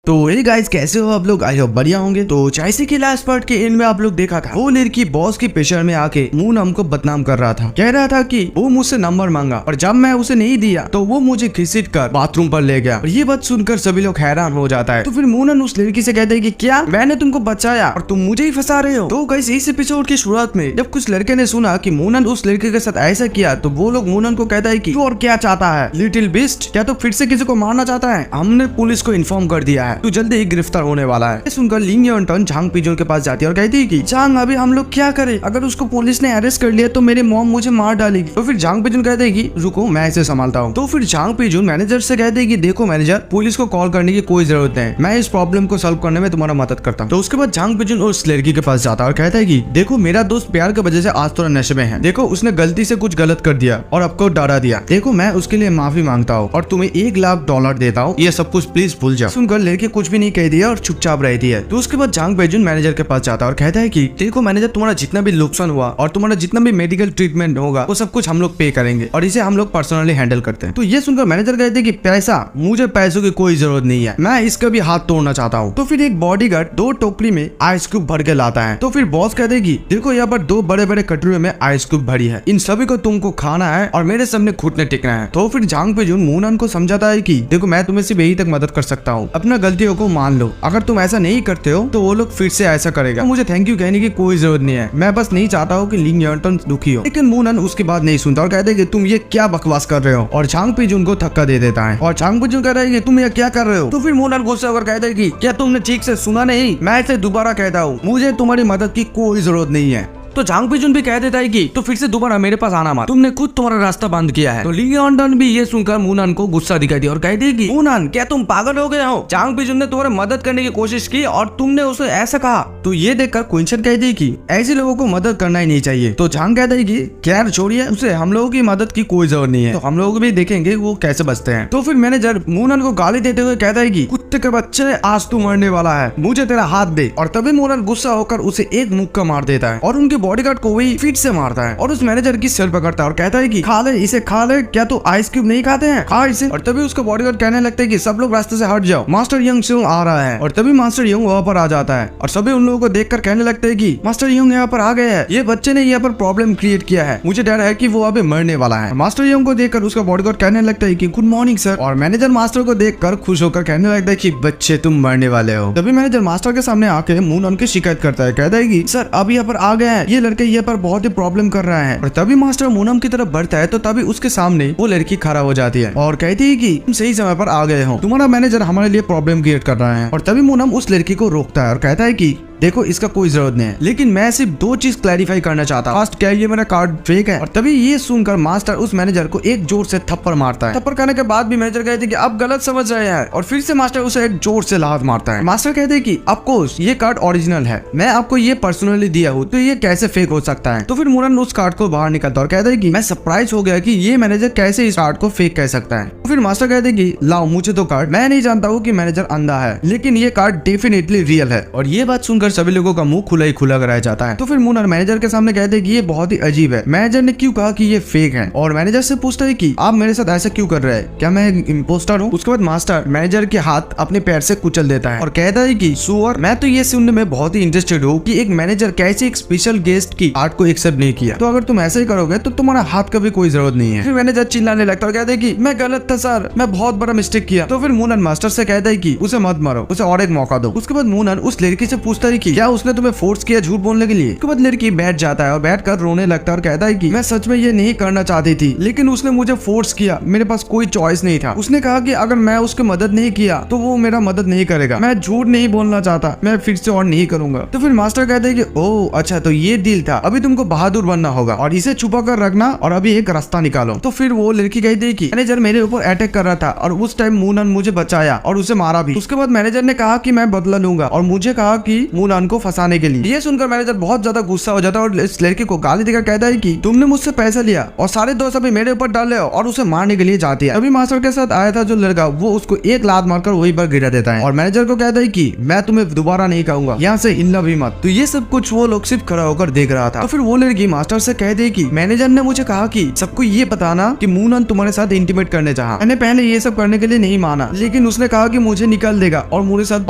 तो hey guys, कैसे हो आप लोग? आई होप बढ़िया होंगे। तो जैसे कि लास्ट पार्ट के एंड में आप लोग देखा था, वो लड़की बॉस की प्रेशर में आके मूनम को बदनाम कर रहा था। कह रहा था कि वो मुझसे नंबर मांगा और जब मैं उसे नहीं दिया तो वो मुझे घसीट कर बाथरूम पर ले गया। और ये बात सुनकर सभी लोग हैरान हो जाता है। तो फिर मूनन उस लड़की से कहते है कि क्या मैंने तुमको बचाया और तुम मुझे ही फंसा रहे हो? तो गाइस, इस एपिसोड की शुरुआत में जब कुछ लड़के ने सुना कि मूनन उस लड़के के साथ ऐसा किया तो वो लोग मूनन को कहता है कि तू और क्या चाहता है लिटिल बिस्ट? क्या तो फिर से किसी को मारना चाहता है? हमने पुलिस को इन्फॉर्म कर दिया है, तू जल्दी ही गिरफ्तार होने वाला है। सुनकर लिंग यॉन्टन झांग पिजोन के पास जाती है और कहती है कि झांग, अभी हम लोग क्या करें? अगर उसको पुलिस ने अरेस्ट कर लिया तो मेरी मॉम मुझे मार डालेगी। तो फिर झांग पिजोन कहते हैं कि रुको, मैं इसे संभालता हूँ। तो फिर झांग पिजोन मैनेजर से कहते हैं कि देखो मैनेजर, पुलिस को कॉल करने की कोई जरूरत नहीं, मैं इस प्रॉब्लम को सॉल्व करने में तुम्हारा मदद करता हूँ। तो उसके बाद झांग पिजोन उस लड़की के पास जाता है और कहता है कि देखो, मेरा दोस्त प्यार की वजह से आज थोड़ा नशे में है। देखो, उसने गलती से कुछ गलत कर दिया और आपको डरा दिया। देखो, मैं उसके लिए माफी मांगता हूँ और तुम्हें $1,00,000 देता हूँ। ये सब कुछ प्लीज भूल जाओ। सुनकर लड़की कुछ भी नहीं कह दिया और चुपचाप रहती है। तो उसके बाद झांग पिजोन मैनेजर के पास जाता है और कहता है कि देखो मैनेजर, तुम्हारा जितना भी नुकसान हुआ और तुम्हारा जितना भी मेडिकल ट्रीटमेंट होगा वो सब कुछ हम लोग पे करेंगे और इसे हम लोग पर्सनली हैंडल करते हैं। तो ये सुनकर मैनेजर कहते हैं कि पैसा, मुझे पैसों की कोई जरूरत नहीं है, मैं इसका भी हाथ तोड़ना चाहता हूँ। तो फिर एक बॉडीगार्ड 2 टोकरी में आइस क्यूब भर के लाता है। तो फिर बॉस कहते हैं कि देखो, यहाँ पर 2 बड़े बड़े कटोरे में आइस क्यूब भरी है, इन सभी को तुमको खाना है और मेरे सामने घुटने टेकना है। तो फिर झांग पिजोन मूनन को समझाता है कि देखो, मैं तुम्हें सिर्फ यही तक मदद कर सकता हूँ, अपना गलतियों को मान लो। अगर तुम ऐसा नहीं करते हो तो वो लोग फिर से ऐसा करेगा। तो मुझे थैंक यू कहने की कोई जरूरत नहीं है, मैं बस नहीं चाहता हूँ कि लिंग यॉन्टन दुखी हो। लेकिन मूनन उसकी बात नहीं सुनता और कहते हैं कि तुम ये क्या बकवास कर रहे हो, और झांग पिजोन को धक्का दे देता है। और झांग पिजोन कहता है कि तुम ये क्या कर रहे हो? तो फिर मूनन गुस्सा होकर कहता है कि क्या तुमने ठीक से सुना नहीं? मैं इसे दोबारा कहता हूँ, मुझे तुम्हारी मदद की कोई जरूरत नहीं है। तो झांग पिजोन भी कह देता है कि तो फिर से दोबारा मेरे पास आना मत, तुमने खुद तुम्हारा रास्ता बंद किया है। तो लिंग यॉन्टन भी ये सुनकर मूनन को गुस्सा दिखाई दिया और कहती है कि मूनन, क्या तुम पागल हो गए हो? झांग पिजोन ने तुम्हारी मदद करने की कोशिश की और तुमने उसे ऐसा कहा। तो ये देखकर क्विंसन कहती है कि ऐसे लोगों को मदद करना ही नहीं चाहिए। तो झांग कहता है कि खैर छोड़िए उसे, हम लोगों की मदद की कोई जरूरत नहीं है, तो हम लोग भी देखेंगे वो कैसे बचते हैं। तो फिर मैनेजर मूनन को गाली देते हुए कहता है कि कुत्ते के बच्चे, आज तू मरने वाला है, मुझे तेरा हाथ दे। और तभी मूनन गुस्सा होकर उसे एक मुक्का मार देता है और उनके बॉडीगार्ड को वही फिट से मारता है और उस मैनेजर की सिर पकड़ता है और कहता है कि खा ले इसे, खा ले, क्या तू आइस क्यूब नहीं खाते हैं, खा इसे। और तभी उसका बॉडीगार्ड कहने लगता है कि सब लोग रास्ते से हट जाओ, मास्टर यंग से आ रहा है। और तभी मास्टर यंग वहाँ पर आ जाता है और सभी उन लोगों को देखकर कहने लगते हैं कि मास्टर यंग यहाँ पर आ गए हैं, ये बच्चे ने यहाँ पर प्रॉब्लम क्रिएट किया है, मुझे डर है कि वो अभी मरने वाला है। मास्टर यंग को देखकर उसका बॉडीगार्ड कहने लगता है कि गुड मॉर्निंग सर। और मैनेजर मास्टर को देखकर खुश होकर कहने लगता है कि बच्चे, तुम मरने वाले हो। तभी मैनेजर मास्टर के सामने आके मूनन की शिकायत करता है, कहता है कि सर अब यहाँ पर आ गए हैं, ये लड़के यहाँ पर बहुत ही प्रॉब्लम कर रहा है। और तभी मास्टर मूनम की तरफ बढ़ता है तो तभी उसके सामने वो लड़की खड़ा हो जाती है और कहती है कि तुम सही समय पर आ गए हो, तुम्हारा मैनेजर हमारे लिए प्रॉब्लम क्रिएट कर रहा है। और तभी मूनम उस लड़की को रोकता है और कहता है कि देखो, इसका कोई जरूरत नहीं है, लेकिन मैं सिर्फ 2 चीज क्लैरिफाई करना चाहता हूँ। फर्स्ट, क्या ये मेरा कार्ड फेक है? और तभी ये सुनकर मास्टर उस मैनेजर को एक जोर से थप्पड़ मारता है। थप्पड़ करने के बाद भी मैनेजर कहते हैं कि आप गलत समझ रहे हैं और फिर से मास्टर उसे एक जोर से लात मारता है। मास्टर कहते हैं कि ऑफ कोर्स ये कार्ड ओरिजिनल है, मैं आपको ये पर्सनली दिया हूँ, तो ये कैसे फेक हो सकता है? तो फिर मूनन उस कार्ड को बाहर निकलता और कहता है कि मैं सरप्राइज हो गया कि ये मैनेजर कैसे इस कार्ड को फेक कह सकता है। तो फिर मास्टर कहते हैं कि लाओ मुझे तो कार्ड, मैं नहीं जानता हूँ कि मैनेजर अंधा है, लेकिन ये कार्ड डेफिनेटली रियल है। और ये बात सुनकर सभी लोगों का मुंह खुला ही खुला कराया जाता है। तो फिर मूनन मैनेजर के सामने कहते हैं कि ये बहुत ही अजीब है, मैनेजर ने क्यों कहा कि ये फेक है? और मैनेजर से पूछता है कि आप मेरे साथ ऐसा क्यों कर रहे हैं, क्या मैं इम्पोस्टर हूँ? उसके बाद मास्टर मैनेजर के हाथ अपने पैर से कुचल देता है और कहता है कि सुअर, मैं तो ये सुनने में बहुत ही इंटरेस्टेड हूँ कि एक मैनेजर कैसे एक स्पेशल गेस्ट की आर्ट को एक्सेप्ट नहीं किया। तो अगर तुम ऐसा ही करोगे तो तुम्हारा हाथ का भी कोई जरूरत नहीं है। फिर मैनेजर चिल्लाने लगता है और कहता है कि मैं गलत था सर, मैं बहुत बड़ा मिस्टेक किया। तो फिर मूनन मास्टर से कहता है कि उसे मत मारो, उसे और एक मौका दो। उसके बाद मूनन उस लड़की से पूछता है कि क्या उसने तुम्हें फोर्स किया झूठ बोलने के लिए? उसके बाद लड़की बैठ जाता है और बैठकर रोने लगता है और कहता है कि मैं सच में ये नहीं करना चाहती थी, लेकिन उसने मुझे फोर्स किया, मेरे पास कोई चॉइस नहीं था। उसने कहा कि अगर मैं उसकी मदद नहीं किया तो वो मेरा मदद नहीं करेगा, मैं झूठ नहीं बोलना चाहता, मैं फिर से और नहीं करूंगा। तो फिर मास्टर कहते हैं कि ओह अच्छा, तो ये डील था, अभी तुमको बहादुर बनना होगा और इसे छुपा कर रखना और अभी एक रास्ता निकालो। तो फिर वो लड़की कहती है कि मैनेजर मेरे ऊपर अटैक कर रहा था और उस टाइम मूनन मुझे बचाया और उसे मारा भी। उसके बाद मैनेजर ने कहा कि मैं बदला लूंगा और मुझे कहा कि मूनन को फंसाने के लिए। ये सुनकर मैनेजर बहुत ज्यादा गुस्सा हो जाता है और इस लड़के को गाली देकर कहता है कि तुमने मुझसे पैसा लिया और सारे दोस्त अभी मेरे ऊपर डाल रहे हो और उसे मारने के लिए जाती है। अभी मास्टर के साथ आया था जो लड़का, वो उसको एक लात मारकर वहीं पर गिरा देता है और मैनेजर को कहता है कि मैं तुम्हें दोबारा नहीं कहूंगा, यहाँ से हिलना भी मत। तो ये सब कुछ वो लोग सिर्फ खड़ा होकर देख रहा था। तो फिर वो लड़की मास्टर से कहती है कि मैनेजर ने मुझे कहा कि सबको ये बताना कि मूनन तुम्हारे साथ इंटीमेट करने चाहा। मैंने पहले ये सब करने के लिए नहीं माना, लेकिन उसने कहा कि मुझे निकाल देगा और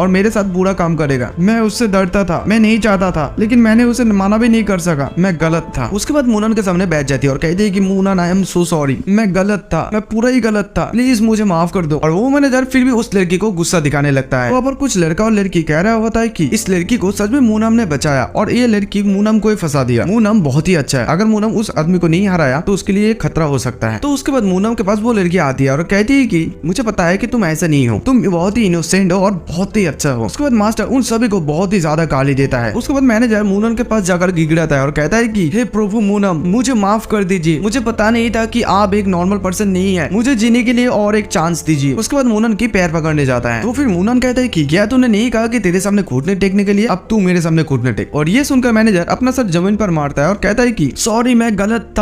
मेरे साथ बुरा काम करेगा। मैं उससे डरता था, मैं नहीं चाहता था, लेकिन मैंने उसे माना भी नहीं कर सका, मैं गलत था। उसके बाद मूनन के सामने बैठ जाती है और कहती है कि मूनन आई एम सो सॉरी, मैं गलत था, मैं पूरा ही गलत था, प्लीज मुझे माफ कर दो। और वो मैनेजर फिर भी उस लड़की को गुस्सा दिखाने लगता है। वहाँ पर कुछ लड़का और लड़की कह रहा होता है कि इस लड़की को सच में मूनम ने बचाया और ये लड़की मूनम को फंसा दिया। मूनम बहुत ही अच्छा है, अगर मूनम उस आदमी को नहीं हराया तो उसके लिए खतरा हो सकता है। तो उसके बाद मूनम के पास वो लड़की आती है और कहती है कि मुझे पता है कि तुम ऐसे नहीं हो, तुम बहुत ही इनोसेंट हो और बहुत ही अच्छा हो। उसके बाद मास्टर उन सभी को बहुत ही ज्यादा गाली देता है। उसके बाद मैनेजर मूनम के पास जाकर गिड़गिड़ाता है और कहता है कि हे प्रभु मूनम, मुझे माफ कर दीजिए, मुझे पता नहीं था कि आप एक नॉर्मल पर्सन नहीं है, मुझे जीने के लिए और एक चांस दीजिए। उसके बाद मूनन की पैर पकड़ने जाता है। तो फिर मूनन कहता है कि क्या तूने नहीं कहा कि तेरे सामने घुटने टेकने के लिए, अब तू मेरे सामने घुटने टेक। और ये सुनकर मैनेजर अपना सर जमीन पर मारता है और कहता है कि सॉरी, मैं गलत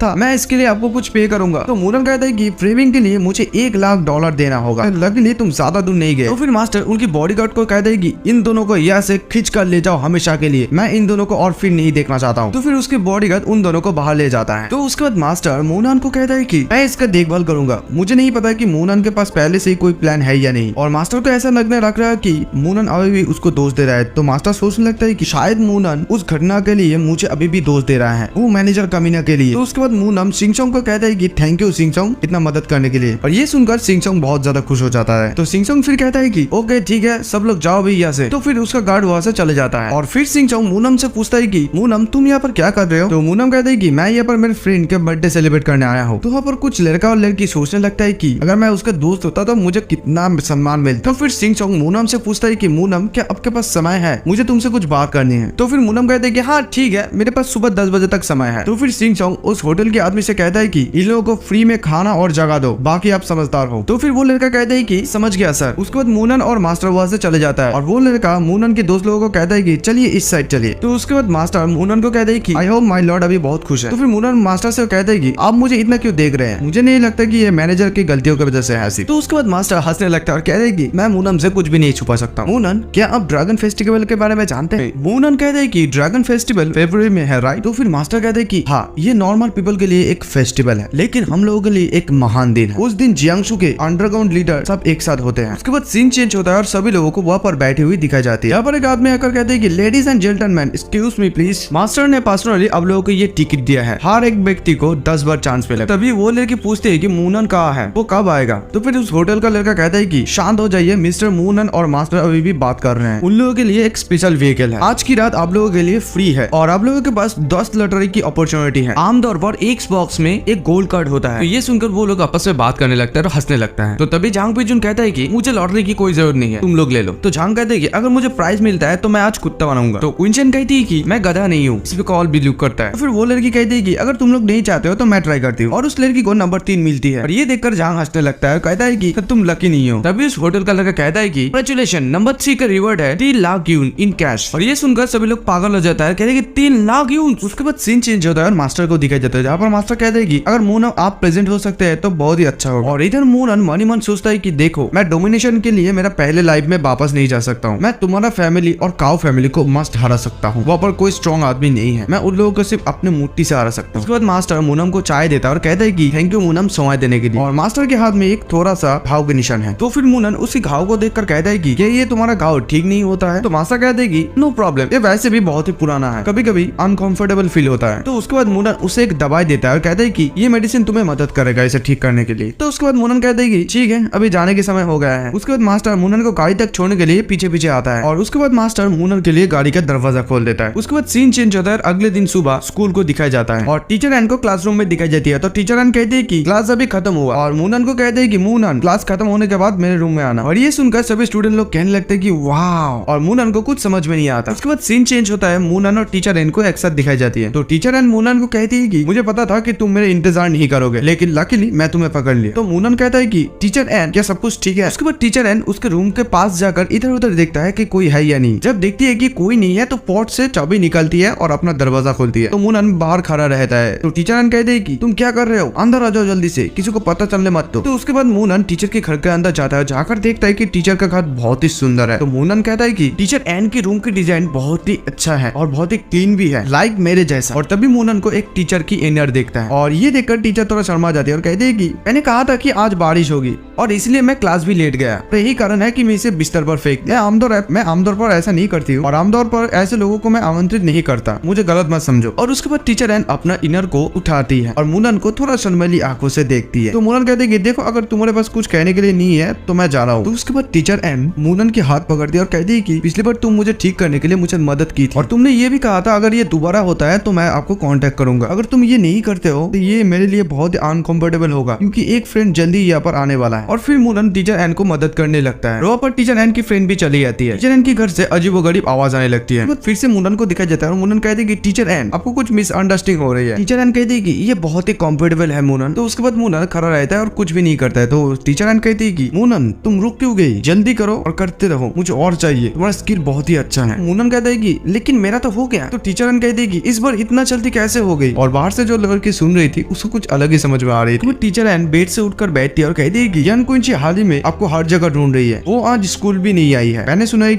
था, मैं इसके लिए आपको कुछ पे करूंगा। तो मूनन कहता है कि फ्रेमिंग के लिए मुझे $1,00,000 देना होगा, लकीली तुम ज्यादा दूर नहीं गए। तो फिर मास्टर उनकी बॉडीगार्ड को कहता है कि इन दोनों को यहाँ से खींच कर ले जाओ हमेशा के लिए, मैं इन दोनों को और फिर नहीं देखना चाहता हूँ। तो फिर उसके बॉडीगार्ड उन दोनों को बाहर ले जाता है। तो उसके बाद मास्टर मूनन को कहता है कि मैं इसका देखभाल करूंगा, मुझे नहीं पता कि मूनन के पास पहले से ही कोई प्लान है या नहीं। और मास्टर को ऐसा लगने लग रहा है कि मूनन अभी भी उसको दोष दे रहा है। तो मास्टर सोचने लगता है कि शायद मूनन उस घटना के लिए मुझे अभी भी दोष दे रहा है, वो मैनेजर कमीना के लिए। तो उसके बाद मूनन सिंगसोंग को कहता है कि थैंक यू सिंगसोंग, इतना मदद करने के लिए। और ये सुनकर सिंगसोंग बहुत ज्यादा खुश हो जाता है। तो सिंगसोंग फिर कहता है कि ओके ठीक है, सब लोग जाओ भी यहाँ से। तो फिर उसका गार्ड वहां से चले जाता है। और फिर सिंगसोंग मूनम से पूछता है कि मूनम तुम यहाँ पर क्या कर रहे हो। तो मूनम कहता है कि मैं यहाँ पर मेरे फ्रेंड के बर्थडे सेलिब्रेट करने आया हूँ। तो वहाँ पर कुछ लड़का और लड़की सोचने लगता है कि अगर मैं उसका दोस्त होता तो मुझे कितना सम्मान मिलता। तो फिर सिंगसोंग मूनम से पूछता है कि मूनम क्या आपके पास समय है, मुझे तुमसे कुछ बात करनी है। तो फिर मूनम कहते हैं कि हाँ ठीक है, मेरे पास सुबह 10 बजे तक समय है। तो फिर सिंगसोंग उस होटल के आदमी से कहता है कि इन लोगों को फ्री में खाना और जगह दो, बाकी आप समझदार हो। तो फिर वो लड़का कहता है कि समझ गया सर। उसके बाद मूनन और मास्टर वहां से चले जाता है और वो लड़का मूनन के दोस्त लोगों को कहता है कि चलिए इस साइड चलिए। तो उसके बाद मास्टर मूनन को कहता है कि आई होप माय लॉर्ड अभी बहुत खुश है। तो फिर मूनन मास्टर से कहता है कि आप मुझे इतना क्यों देख रहे हैं, मुझे नहीं लगता कि ये मैनेजर की गलतियों की वजह से है ऐसी। तो उसके बाद मास्टर हंसने लगता है और कहता है कि मैं मूनन से कुछ भी नहीं छुपा सकता। मूनन क्या आप ड्रैगन फेस्टिवल के बारे में जानते हैं? मूनन कहते हैं कि ड्रैगन फेस्टिवल फरवरी में है राइट। तो फिर मास्टर कहते हैं कि हाँ, ये नॉर्मल पीपल के लिए एक फेस्टिवल है, लेकिन हम लोगों के लिए एक महान दिन है। उस दिन जियांगशु के अंडरग्राउंड लीडर सब एक साथ होते हैं। उसके बाद सीन चेंज होता है और सभी लोगों को वहाँ पर बैठी हुई दिखाई जाती है। यहाँ पर एक आदमी आकर कहते हैं कि ladies and gentleman excuse me please, master ने पर्सनली अब लोगों को ये टिकट दिया है, हर एक व्यक्ति को 10 बार चांस मिले। तभी वो लड़की पूछते है कि मूनन कहाँ है, वो कब आएगा। तो फिर उस होटल का लड़का कहता है कि शांत हो जाइए, मिस्टर मूनन और मास्टर अभी भी बात कर रहे हैं, उन लोगों के लिए एक स्पेशल व्हीकल है, आज की रात आप लोगों के लिए फ्री है और आप लोगों के पास 10 लॉटरी की अपॉर्चुनिटी है। आमतौर पर एक बॉक्स में एक गोल्ड कार्ड होता है। तो ये सुनकर वो लोग आपस में बात करने लगता है और हंसने लगता है। तो तभी झांग पिजुन कहता है कि मुझे लॉटरी की कोई जरूरत नहीं है, तुम लोग ले लो। तो झांग कहते हैं कि अगर मुझे प्राइज मिलता है तो मैं आज कुत्ता बनाऊंगा। तो क्विंचन कहती है कि मैं गधा नहीं हूँ, इस पे कॉल भी लुक करता है। तो फिर वो लड़की कहती है कि अगर तुम लोग नहीं चाहते हो तो मैं ट्राई करती हूँ और उस लड़की को नंबर 3 मिलती है। और ये देखकर झांग हंसने लगता है और कहता है कि तुम लकी नहीं हो। तभी उस होटल का लड़का कहता है कि कांग्रेचुलेशन, नंबर 3 का रिवॉर्ड है 3 लाख यून इन कैश। और ये सुनकर सभी लोग पागल हो जाता है, कहते हैं कि 3 लाख यून। उसके बाद सीन चेंज होता है और मास्टर को दिखाई जाता है, जहाँ पर मास्टर कहते हैं कि अगर मूनन आप प्रेजेंट हो सकते हैं तो बहुत ही अच्छा होगा। और इधर मूनन मन ही मन सोचता है कि देखो, मैं डोमिनेशन के लिए मेरा पहले लाइफ में वापस नहीं जा सकता हूँ, मैं तुम्हारा फैमिली और काउ फैमिली को मस्त हरा सकता हूँ, वहाँ पर कोई स्ट्रॉन्ग आदमी नहीं है, मैं उन लोगों को सिर्फ अपने मुट्ठी से हरा सकता हूँ। उसके बाद मास्टर मूनम को चाय देता है और कहता है कि थैंक यू मूनम समय देने के लिए। और मास्टर के हाथ में एक थोड़ा सा घाव के निशान है। तो फिर मूनन उसी घाव को देखकर कहता है कि ये तुम्हारा घाव ठीक नहीं होता है। तो मास्टर कहते हैं कि नो प्रॉब्लम, ये वैसे भी बहुत ही पुराना है, कभी कभी अनकंफर्टेबल फील होता है। तो उसके बाद मूनन उसे एक दवाई देता है और कहता है कि ये मेडिसिन तुम्हें मदद करेगा इसे ठीक करने के लिए। तो उसके बाद मूनन कहते हैं कि ठीक है, अभी जाने के समय हो गया है। उसके बाद मास्टर मूनन को गाड़ी तक छोड़ने के लिए पीछे पीछे आता है और उसके बाद मास्टर मूनन के लिए गाड़ी का दरवाजा खोल देता है। उसके बाद सीन चेंज होता है, अगले दिन सुबह स्कूल को दिखाया जाता है और टीचर एन को क्लासरूम में दिखाई जाती है। तो टीचर एन कहती है कि क्लास अभी खत्म हुआ और मूनन को कहते हैं कि मूनन क्लास खत्म होने के बाद मेरे रूम में आना। और ये सुनकर सभी स्टूडेंट लोग कहने लगते हैं कि वाह, और मूनन को कुछ समझ में नहीं आता। उसके बाद सीन चेंज होता है, मूनन और टीचर एन को एक साथ दिखाई जाती है। तो टीचर एन मूनन को कहती है कि मुझे पता था कि तुम मेरे इंतजार नहीं करोगे, लेकिन लकीली मैं तुम्हें पकड़ लिया। तो मूनन कहता है कि टीचर एन क्या सब कुछ ठीक है। उसके बाद टीचर एन उसके रूम के पास जाकर इधर उधर देखता है कि कोई है या नहीं। जब देखती है कि कोई नहीं है तो पॉट से चाबी निकालती है और अपना दरवाजा खोलती है। तो मूनन बाहर खड़ा रहता है। तो टीचर एन कहते हैं कि तुम क्या कर रहे हो, अंदर आ जाओ जल्दी से, किसी को पता चलने मत दो। तो उसके बाद मूनन टीचर के घर के अंदर जाता है, जाकर देखता है कि टीचर का घर बहुत ही सुंदर है। तो मूनन कहता है कि टीचर एन की रूम की डिजाइन बहुत ही अच्छा है और बहुत ही क्लीन भी है, लाइक मेरे जैसा। और तभी मूनन को एक टीचर की इनर देखता है और ये देखकर टीचर थोड़ा शर्मा जाती है और कहती है कि मैंने कहा था कि आज बारिश होगी और इसलिए मैं क्लास भी लेट गया। तो यही कारण है कि मैं इसे बिस्तर पर फेंक दिया। मैं आमतौर पर ऐसा नहीं करती हूँ और आमतौर पर ऐसे लोगों को मैं आमंत्रित नहीं करता, मुझे गलत मत समझो। और उसके बाद टीचर एन अपना इनर को उठाती है और मूनन को थोड़ा शर्मीली आंखों से देखती है। तो मूनन कहते हैं कि देखो अगर तुम्हारे पास कुछ कहने के लिए नहीं है तो मैं जा रहा हूँ। तो उसके बाद टीचर एन मूनन के हाथ पकड़ती है और कहती है कि पिछली बार तुम मुझे ठीक करने के लिए मुझे मदद की थी और तुमने ये भी कहा था अगर ये दोबारा होता है तो मैं आपको कांटेक्ट करूंगा। अगर तुम ये नहीं करते हो तो ये मेरे लिए बहुत अनकंफर्टेबल होगा क्योंकि एक फ्रेंड जल्दी यहाँ पर आने वाला है। और फिर मूनन टीचर एन को मदद करने लगता है। वहाँ पर टीचर एन की फ्रेंड भी चली जाती है। टीचर एन के घर से अजीबोगरीब आवाज आने लगती है। फिर से मूनन को दिखाया जाता है और मूनन कहती है कि टीचर एन आपको कुछ मिसअंडरस्टैंडिंग हो रही है। टीचर एन कहती है कि ये बहुत ही कंफर्टेबल है मूनन। तो उसके बाद मूनन खड़ा रहता है और कुछ भी नहीं करता है। तो टीचर एन कहती है कि मूनन तुम रुक क्यों गई, जल्दी करो और करते रहो, मुझे और चाहिए, तुम्हारा स्किल बहुत ही अच्छा है। मूनन कहता है कि लेकिन मेरा तो हो गया। तो टीचर एन कहती है कि इस बार इतना जल्दी कैसे हो गई। और बाहर से जो लड़की सुन रही थी उसको कुछ अलग ही समझ में आ रही थी। तो टीचर एन बेड से उठकर बैठती है और कहती है कि यान कोइंची हाल ही में आपको हर जगह ढूंढ रही है, वो आज स्कूल भी नहीं आई है। मैंने सुना है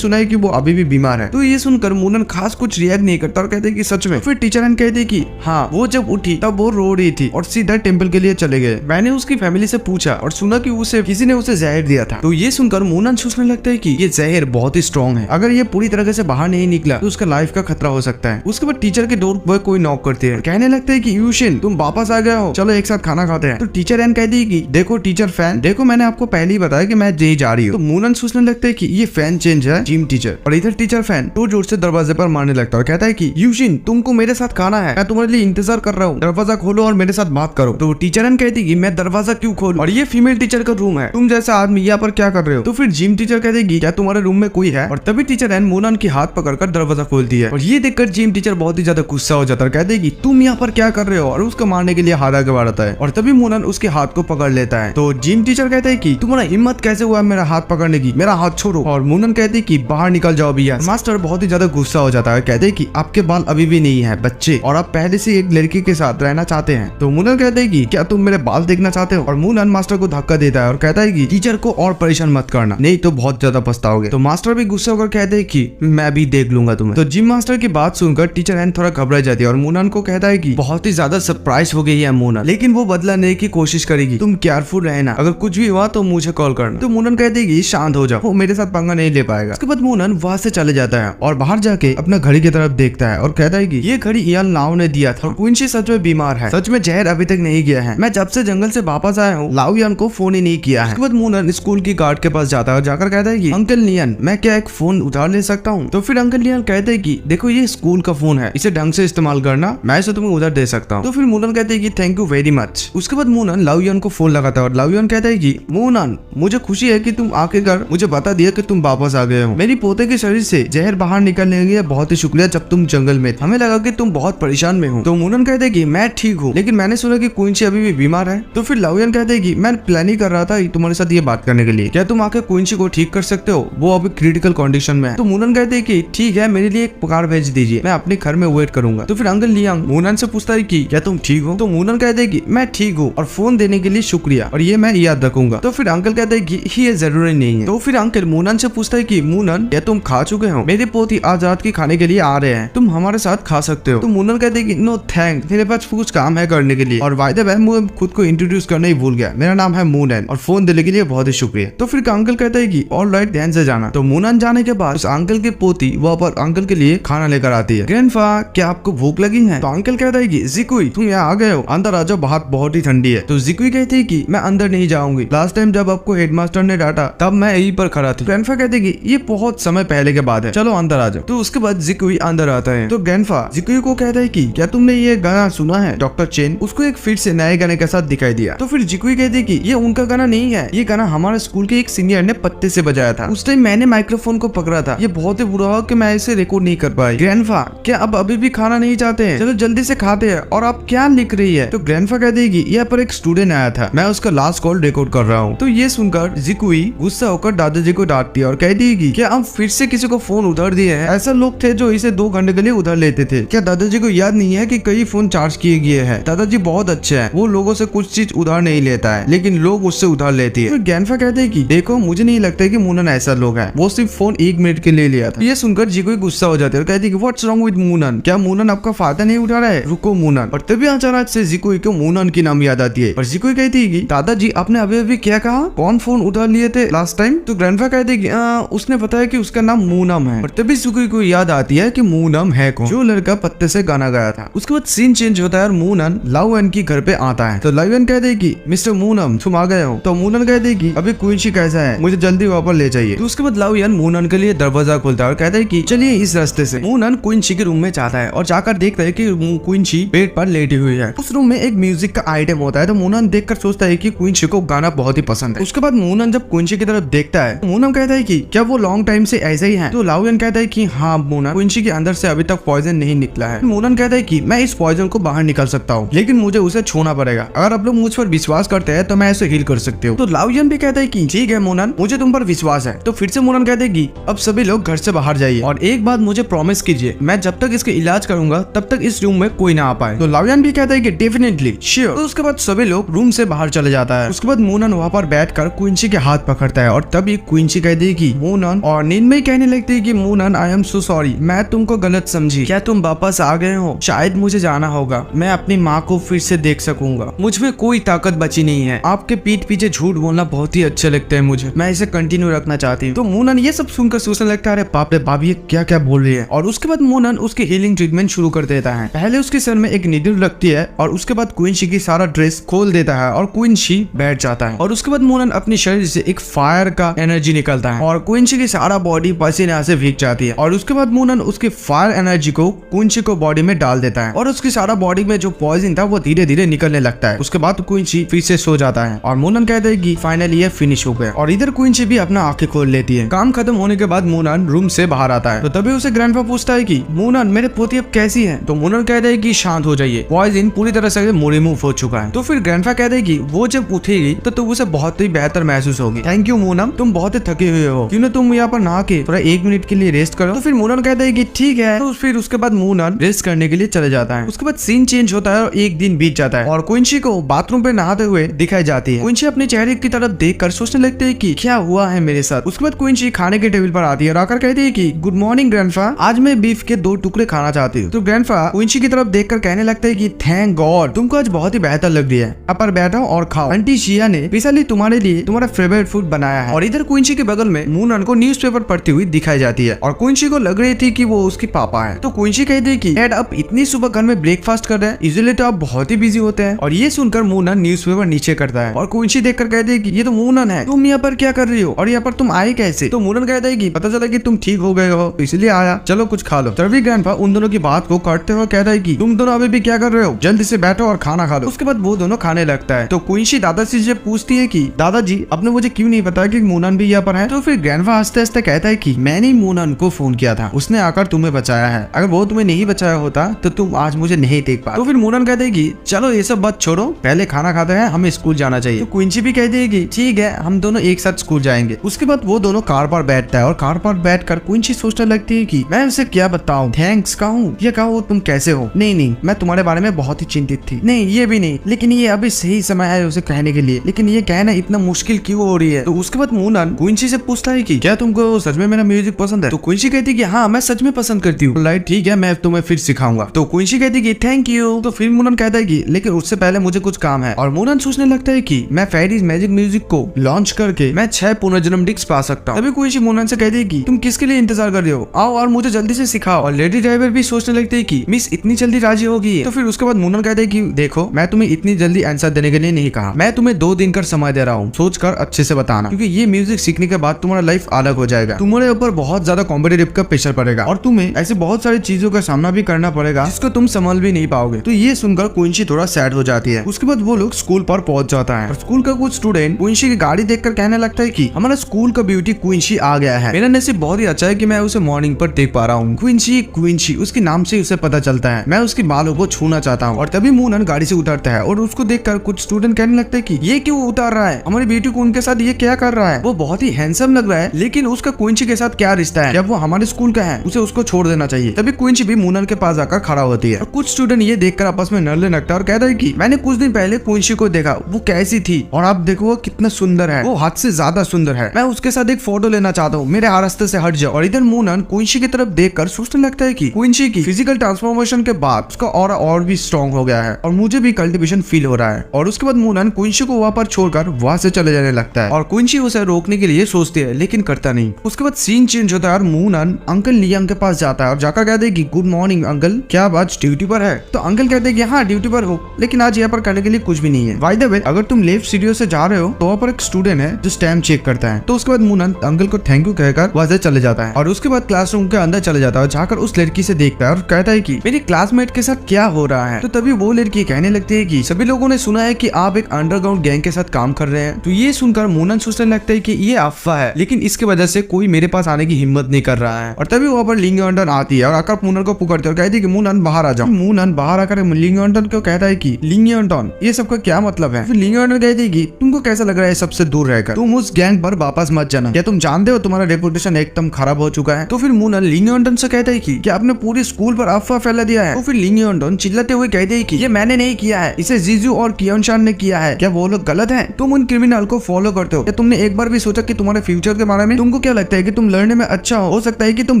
कि वो अभी भी बीमार है। तो ये सुनकर मूनन खास कुछ रिएक्ट नहीं करता और कहते हैं कि सच में। फिर टीचर एन कहते हैं कि हाँ वो जब उठी तब वो रो रही थी और सीधा टेंपल के लिए चले गए। मैंने उसकी फैमिली से पूछा और सुना कि किसी ने उसे जहर दिया था। तो ये सुनकर मूनन सोचने लगता है कि ये जहर बहुत ही स्ट्रॉन्ग है, अगर ये पूरी तरह से बाहर नहीं निकला तो उसका लाइफ का खतरा हो सकता है। उसके बाद टीचर के डोर पर कोई नॉक करती है, कहने लगता है कि यूशिन तुम वापस आ गए हो, चलो एक साथ खाना खाते हैं। तो टीचर एन कहती है कि देखो टीचर फैन, देखो मैंने आपको पहले ही बताया कि मैं यही जा रही हूँ। तो मूनन सोचने लगता है कि ये फैन चेंज है जिम टीचर। और इधर टीचर फैन तो जोर से दरवाजे पर मारने लगता है और कहता है कि यूशिन तुमको मेरे साथ खाना है, मैं तुम्हारे लिए इंतजार कर रहा हूँ, दरवाजा खोलो और मेरे साथ बात करो। तो टीचर एन कहती है कि मैं दरवाजा क्यों खोलूं, और ये फीमेल टीचर का रूम है, तुम जैसा आदमी यहाँ पर क्या कर रहे हो। तो फिर जिम टीचर कहती है कि क्या तुम्हारे रूम में कोई है। और तभी टीचर एन मूनन के हाथ पकड़कर दरवाजा खोलती है और ये देखकर जिम टीचर बहुत ही ज्यादा गुस्सा हो जाता है, कहते हैं कि तुम यहाँ पर क्या कर रहे हो, और उसको मारने के लिए हाथ आगे बढ़ाता है। और तभी मूनन उसके हाथ को पकड़ लेता है। तो जिम टीचर कहते हैं कि तुम्हारा हिम्मत कैसे हुआ मेरा हाथ पकड़ने की, मेरा हाथ छोड़ो। और मूनन कहते हैं कि बाहर निकल जाओ भैया। मास्टर बहुत ही ज्यादा गुस्सा हो जाता है, कहते हैं कि आपके बाल अभी भी नहीं है बच्चे, और आप पहले से एक लड़की के साथ रहना चाहते हैं। तो मूनन कहते हैं कि क्या तुम मेरे बाल देखना चाहते हो। और मूनन मास्टर को धक्का देता है और कहता है कि टीचर को और परेशान मत करना, नहीं तो बहुत ज्यादा पछताओगे। तो मास्टर भी गुस्सा होकर कहते हैं कि मैं भी देख लूंगा तुम्हें। तो जिम मास्टर की बात सुनकर टीचर एन थोड़ा घबरा जाती है और मूनन को कहता है कि बहुत ही ज्यादा सरप्राइज हो गई है मूनन, लेकिन वो बदला लेने की कोशिश करेगी, तुम केयरफुल रहना, अगर कुछ भी हुआ तो मुझे कॉल करना। तो मूनन कहती है कि शांत हो जाओ, वो मेरे साथ पंगा नहीं ले पाएगा। उसके बाद मूनन वहां से चले जाता है और बाहर जाके अपना घड़ी की तरफ देखता है और कहता है कि ये घड़ी इयान लाओ ने दिया था, क्विंसी सच में बीमार है, सच में जहर अभी तक नहीं गया है, मैं जब से जंगल से वापस आया हूँ लाओ यान को फोन ही नहीं किया है। उसके बाद मूनन स्कूल की गार्ड के पास जाता है और जाकर कहता है कि अंकल नियन मैं क्या एक फोन उधार ले सकता हूँ। तो फिर अंकल नियन कहते हैं कि देखो ये स्कूल का फोन है, इसे ढंग से इस्तेमाल करना, मैं इसे तुम्हें उधार दे सकता हूँ। तो फिर मूनन कहते हैं कि थैंक यू वेरी मच। उसके बाद मूनन लाओयान को फोन लगाता है और लाओयान कहता है कि मूनन मुझे खुशी है कि तुम आखिरकार मुझे बता दिया कि तुम वापस आ गए हो, मेरी पोते के शरीर से जहर बाहर निकलने के लिए बहुत ही शुक्रिया, जब तुम जंगल में थे हमें लगा कि तुम बहुत परेशान में हो। तो मूनन कहते हैं कि मैं ठीक हूँ, लेकिन मैंने सुना कि क्विंसी अभी भी बीमार है। तो फिर लाओयान कहते हैं कि मैं प्लान ही कर रहा था तुम्हारे साथ ये बात करने के लिए, क्या तुम आके क्विंसी को ठीक कर सकते हो, वो अभी क्रिटिकल कंडीशन में है। तो मूनन कहते हैं कि ठीक है मेरे लिए एक कार भेज दीजिए, मैं अपने घर में वेट करूंगा। तो फिर अंकल लियांग मूनन से पूछता है कि क्या तुम ठीक हो। तो मूनन कहते हैं कि मैं ठीक हूँ और फोन देने के लिए शुक्रिया, और ये मैं याद रखूंगा। तो फिर अंकल कहते हैं कि ये जरूरी नहीं है। तो फिर अंकल मूनन से पूछता है कि मूनन क्या तुम खा चुके हो, मेरे पोती आज रात की खाने के लिए आ रहे हैं, तुम हमारे साथ खा सकते हो। तो मूनन कहते हैं कि नो थैंक, मेरे पास कुछ काम है करने के लिए, और बाय द वे मैं खुद को इंट्रोड्यूस करना ही भूल गया, मेरा नाम है मूनन, और फोन देने के लिए बहुत ही शुक्रिया। तो फिर अंकल कहता है कि ऑल राइट ध्यान से जाना। तो मूनन जाने के बाद उस अंकल की पोती वहाँ पर अंकल के लिए खाना लेकर आती है। ग्रैंडफा क्या आपको भूख लगी है। तो अंकल कहता है कि जिकुई तुम यहाँ आ गए हो, अंदर आ जाओ, बाहर बहुत ही ठंडी है। तो जिकुई कहती है कि मैं अंदर नहीं जाऊंगी, लास्ट टाइम जब आपको हेडमास्टर ने डांटा तब मैं यहीं पर खड़ा थी। ग्रैंडफा कहते हैं कि ये बहुत समय पहले के बाद है, चलो अंदर आ जाओ। तो उसके बाद जिकुई अंदर आता है। तो ग्रैंडफा जिकुई को कहता है कि क्या तुमने ये गाना सुना है डॉक्टर चेन, उसको एक फिर से नए गाने के साथ दिखाई दिया। तो फिर जिकुई कहती है कि ये उनका गाना नहीं है, ये गाना हमारे स्कूल के एक सीनियर ने पत्ते से बजाया था, उस टाइम मैंने माइक्रोफोन को पकड़ा था, ये बहुत ही बुरा हुआ कि मैं इसे रिकॉर्ड नहीं कर पाई। ग्रैंडफा क्या अब अभी भी खाना नहीं चाहते हैं, चलो जल्दी से खाते हैं, और आप क्या लिख रही है। तो ग्रैंडफा कहती है कि यहाँ पर एक स्टूडेंट आया था, मैं उसका लास्ट कॉल रिकॉर्ड कर रहा हूँ। तो ये सुनकर जिकुई गुस्सा होकर दादाजी को डांटती है और कहती है कि क्या हम फिर से किसी को फोन उधार दिए हैं? ऐसा लोग थे जो इसे 2 घंटे के लिए उधार लेते थे। क्या दादाजी को याद नहीं है कि कई फोन चार्ज किए गए हैं? दादाजी बहुत अच्छे हैं, वो लोगों से कुछ चीज उधार नहीं लेता है, लेकिन लोग उससे उधार लेती है। तो ग्रैंडपा कहते हैं कि देखो, मुझे नहीं लगता कि मूनन ऐसा लोग है, वो सिर्फ फोन 1 मिनट के लिए लिया था। ये सुनकर जिको गुस्सा हो जाते हैं और कहती है कि व्हाट्स रॉन्ग विद मूनन? क्या मूनन आपका फायदा नहीं उठा रहा है? रुको मूनन। और तभी अचानक से जिकोई को मूनन की नाम याद आती है और जिकोई कहती है कि दादाजी आपने अभी अभी क्या कहा? कौन फोन उधार लिए थे लास्ट टाइम? तो ग्रैंडपा कहते हैं कि उसने बताया कि उसका नाम मूनम है। और तभी जिकोई को याद आती है कि मूनम है कौन? जो लड़का पत्ते से गाना गाया था। उसके बाद सीन चेंज होता है और मूनन लाओयन की घर पे आता है। तो लाओयन कहते हैं कि मिस्टर मूनम तुम आ गए हो। तो मूनन कहते हैं कि अभी क्वींची कैसा है, मुझे जल्दी वापस ले जाइए। तो उसके बाद लाओयन मूनन के लिए दरवाजा खोलता है और कहता है कि चलिए इस रास्ते से। मूनन क्वींची के रूम में जाता है और जाकर देखता है कि क्वींची बेड पर लेटी हुई है। उस रूम में एक म्यूजिक का आइटम होता है। तो मूनन देखकर सोचता है कि क्वींची को गाना बहुत ही पसंद है। उसके बाद मूनन जब क्वींची की तरफ देखता है, मूनन कहता है कि क्या वो लॉन्ग टाइम से ऐसे ही है? तो लाओयन कहता है कि हाँ मूनन, क्वींची के अंदर से अभी तक पॉइजन नहीं निकला है। मूनन कहता है कि मैं इस पॉइजन को बाहर निकाल सकता हूँ, लेकिन मुझे उसे छूना पड़ेगा। अगर आप लोग मुझ पर विश्वास करते हैं तो मैं इसे हील कर सकते हो। तो लाओयन भी कहता है कि ठीक है मूनन, मुझे तुम पर विश्वास है। तो फिर से मूनन कहते हैं कि अब सभी लोग घर से बाहर जाइए और एक बात मुझे प्रॉमिस कीजिए, मैं जब तक इसका इलाज करूंगा तब तक इस रूम में कोई ना आ पाए। तो लाओयन भी कहता है कि डेफिनेटली श्योर। तो उसके बाद सभी लोग रूम से बाहर चले जाता है। उसके बाद मूनन वहाँ पर बैठकर क्वींची के हाथ पकड़ता है और तभी क्वींची कहती है कि मूनन, और नींद में कहने लगती है कि मूनन आई एम सो सॉरी, मैं तुमको गलत समझी। क्या तुम वापस आ गए हो? शायद मुझे जाना होगा, मैं अपनी माँ को फिर से देख सकूंगा। मुझ में कोई ताकत बची नहीं है। आपके पीठ पीछे झूठ बोलना बहुत ही अच्छा लगता है मुझे, मैं इसे कंटिन्यू रखना चाहती हूँ। तो मूनन ये सब सुनकर सोचने लगता है अरे बाप रे बाप, ये क्या क्या बोल रही है। और उसके बाद मूनन उसकी हीलिंग ट्रीटमेंट शुरू कर देता है। पहले उसके सर में एक नीडल रखती है और उसके बाद क्वींची की सारा ड्रेस खोल देता है और क्वींची बैठ जाता है। और उसके बाद मूनन अपने शरीर से एक फायर का एनर्जी निकलता है और क्वींची की सारा बॉडी पसीने से भीग जाती है। और उसके बाद मूनन उसके फायर एनर्जी को क्वींची को बॉडी में डाल देता है और उसकी सारा बॉडी में जो पॉइजन था वो धीरे धीरे निकलने लगता है। उसके बाद क्वींची फिर से सो जाता है और मूनन कहता है कि फाइनली ये फिनिश हो गया। और इधर क्वींची भी अपना आंखें खोल लेती है। काम खत्म होने के बाद मूनन रूम से बाहर आता है। तो तभी उसे ग्रैंडपा पूछता है कि मूनन मेरे पोती अब कैसी है? तो मूनन कहता है कि शांत हो जाइए, पॉइजन पूरी तरह से रिमूव हो चुका है। तो फिर ग्रैंडपा कहते हैं कि वो जब उठेगी तो उसे बहुत ही बेहतर महसूस होगी। थैंक यू मूनन, तुम बहुत ही थके हुए हो, क्यों ना तुम यहाँ पर नहा के थोड़ा 1 मिनट के लिए रेस्ट करो। तो फिर मूनन कहता है कि ठीक है। तो फिर उसके बाद मूनन रेस्ट करने के लिए चले जाता है। उसके बाद सीन चेंज होता है और एक दिन बीत जाता है और क्वींची को बाथरूम पे नहाते हुए दिखाई जाती है। क्वींची अपने चेहरे की तरफ देखकर सोचने लगती है कि क्या हुआ है मेरे साथ। उसके बाद क्वींची खाने के टेबल पर आती है और आकर कहती है कि गुड मॉर्निंग ग्रैंडपा, आज मैं बीफ के 2 टुकड़े खाना चाहती हूँ। तो ग्रैंडपा क्वींची की तरफ देखकर कहने लगता है कि थैंक गॉड, तुमको आज बहुत ही बेहतर लग रही है। अब पर बैठो और खाओ, आंटी शिया ने स्पेशली तुम्हारे लिए तुम्हारा फेवरेट फूड बनाया है। और इधर क्वींची के बगल में मूनन को न्यूज़पेपर पढ़ती हुई दिखाई जाती है और क्वींची को लग रही थी कि वो उसकी पापा है। तो क्वींची कहती है कि डैड आप इतनी सुबह घर में ब्रेकफास्ट कर रहे हैं, यूजुअली तो आप बहुत ही बिजी होते हैं। और ये सुनकर मूनन न्यूज़पेपर नीचे करता है और क्वींची देखकर कहती है कि ये तो मूनन है, तुम यहाँ पर क्या कर रही हो और यहाँ पर तुम आए कैसे? तो मूनन कहता है कि पता चला कि तुम ठीक हो गए हो इसलिए आया, चलो कुछ खा लो। तभी ग्रैंडपा उन दोनों की बात को काटते हुए कहता है कि तुम दोनों अभी भी क्या कर रहे हो, जल्दी से बैठो और खाना खा लो। उसके बाद वो दोनों खाने लगता है। तो क्वींची दादाजी से पूछती है कि दादाजी आपने मुझे क्यों नहीं बताया कि मूनन भी यहाँ पर है? तो फिर ग्रैंडपा हंसते हंसते कहता है कि मैंने मूनन को फोन किया था, उसने आकर तुम्हें बचाया है, अगर वो तुम्हें नहीं बचाया होता तो तुम आज मुझे नहीं देख पा। तो फिर मूनन कहते हैं कि चलो ये सब बात छोड़ो, पहले खाना खाते हैं, हमें स्कूल जाना चाहिए। तो क्वींची भी कहती है कि ठीक है, हम दोनों एक साथ स्कूल जाएंगे। उसके बाद वो दोनों कार पर बैठता है और कार पर बैठकर क्वींची सोचने लगती है कि मैं उसे क्या बताऊं, थैंक्स कहूं या कहूं तुम कैसे हो? नहीं, मैं तुम्हारे बारे में बहुत ही चिंतित थी। नहीं, ये भी नहीं, लेकिन ये अभी सही समय है उसे कहने के लिए, लेकिन ये कहना इतना मुश्किल क्यों हो रही है? तो उसके बाद मूनन क्वींची से पूछता है कि क्या तुमको सच में मेरा म्यूजिक पसंद है? तो क्वींची कहती है कि हाँ, मैं सच में पसंद करती हूँ। लाइट ठीक है, मैं तुम्हें फिर सिखाऊंगा। तो क्वींची कहती है कि थैंक यू। तो फिर मूनन कहता है कि लेकिन उससे पहले मुझे कुछ काम है। और मूनन सोचने लगता है कि मैं फेरीज मैजिक म्यूजिक को लॉन्च करके मैं 6 पुनर्जन्म डिस्क पा सकता हूँ। तभी क्वींची मूनन से कहती है कि तुम किसके लिए इंतजार कर रहे हो, आओ और मुझे जल्दी से सिखाओ। और लेडी ड्राइवर भी सोचने लगती है कि मिस इतनी जल्दी राजी होगी। तो फिर उसके बाद मूनन कहते हैं कि देखो, मैं तुम्हें इतनी जल्दी आंसर देने के लिए नहीं कहा, मैं तुम्हें 2 दिन का समय दे रहा हूँ, सोच कर अच्छे से बताना, क्योंकि ये म्यूजिक सीखने के बाद तुम्हारा लाइफ अलग हो जाएगा। तुम्हारे ऊपर बहुत ज्यादा कॉम्पिटिटिव का प्रेशर पड़ेगा और तुम्हें ऐसे बहुत सारी चीजों का सामना भी करना पड़ेगा जिसको तुम संभाल भी नहीं पाओगे। तो ये सुनकर क्वींची थोड़ा सैड हो जाती है। उसके बाद वो लोग स्कूल पर पहुंच जाता है और स्कूल का कुछ स्टूडेंट क्वींची की गाड़ी देखकर कहने लगता है कि हमारा स्कूल का ब्यूटी क्वींची आ गया है। मेरा नसीब बहुत ही अच्छा है कि मैं उसे मॉर्निंग पर देख पा रहा हूँ। क्वींची उसके नाम से उसे पता चलता है। मैं उसके बालों को छूना चाहता हूँ। और तभी मूनन गाड़ी से उतरता है और उसको देखकर कुछ स्टूडेंट कहने लगता है कि ये क्यों उतार रहा है, हमारी ब्यूटी को उनके साथ ये क्या कर रहा है, वो बहुत ही हैंडसम लग रहा है, लेकिन उसका क्विंची के साथ क्या रिश्ता है? जब वो हमारे स्कूल का है उसे उसको छोड़ देना चाहिए। तभी क्विंची भी मूनन के पास आकर खड़ा होती है और कुछ स्टूडेंट ये देखकर आपस में नल्ले नकटा और कहता है कि मैंने कुछ दिन पहले क्विंची को देखा, वो कैसी थी और आप देखो वो कितना सुंदर है, वो हद से ज्यादा सुंदर है, मैं उसके साथ एक फोटो लेना चाहता हूँ, मेरे रास्ते से हट जाओ। और इधर मूनन क्विंची की तरफ देखकर सोचने लगता है कि क्विंची की फिजिकल ट्रांसफॉर्मेशन के बाद उसका ऑरा और भी स्ट्रॉन्ग हो गया है और मुझे भी कल्टिवेशन फील हो रहा है। और उसके बाद मूनन क्विंची को वहां पर छोड़कर वहां से चले जाने लगता है और क्विंची उसे रोकने के लिए सोचती है लेकिन करता नहीं। उसके बाद सीन चेंज होता है और मूनन अंकल लियांग के पास जाता है और जाकर कहते हैं कि गुड मॉर्निंग अंकल, क्या आप आज ड्यूटी पर है? तो अंकल कहते हैं कि हाँ ड्यूटी पर हो, लेकिन आज यहाँ पर करने के लिए कुछ भी नहीं है। बाय द वे, अगर तुम लेफ्ट सीढ़ियों से जा रहे हो तो वहाँ पर एक स्टूडेंट है जो स्टैम्प चेक करता है। तो उसके बाद मूनन अंकल को थैंक यू कहकर वहां से चले जाता है और उसके बाद क्लासरूम के अंदर चले जाता है, जाकर उस लड़की से देखता है और कहता है कि मेरी क्लासमेट के साथ क्या हो रहा है। तो तभी वो लड़की कहने लगती है कि सभी लोगों ने सुना है कि आप एक अंडरग्राउंड गैंग के साथ काम कर रहे हैं। तो ये सुनकर मूनन सोचने लगता है कि ये अफवाह है, लेकिन इसके वजह से कोई मेरे पास आने की हिम्मत नहीं कर रहा है। और तभी वहाँ पर लिंगयॉन्टन आती है और आकर मूनन को पुकारती है और कहती है कि मूनन बाहर आ जाओ। मूनन बाहर आकर लिंगयॉन्टन को कहता है कि लिंगयॉन्टन ये सब का क्या मतलब है? फिर लिंगयॉन्टन कहती है कि तुमको कैसा लग रहा है सबसे दूर रहकर, तुम उस गैंग पर वापस मत जाना, क्या तुम जानते हो तुम्हारा रेपुटेशन एकदम खराब हो चुका है? तो फिर मूनन लिंगयॉन्टन से कहता है कि आपने पूरे स्कूल पर अफवाह फैला दिया है। तो फिर लिंगयॉन्टन चिल्लाते हुए कहते हैं कि ये मैंने नहीं किया है, इसे जीजू और कियोनशान ने किया है। क्या वो लोग गलत हैं? तुम उन क्रिमिनल को फॉलो करते हो? क्या तुमने एक बार भी सोचा कि तुम्हारे फ्यूचर के बारे में? तुमको क्या लगता है कि तुम लड़ने में अच्छा हो सकता है कि तुम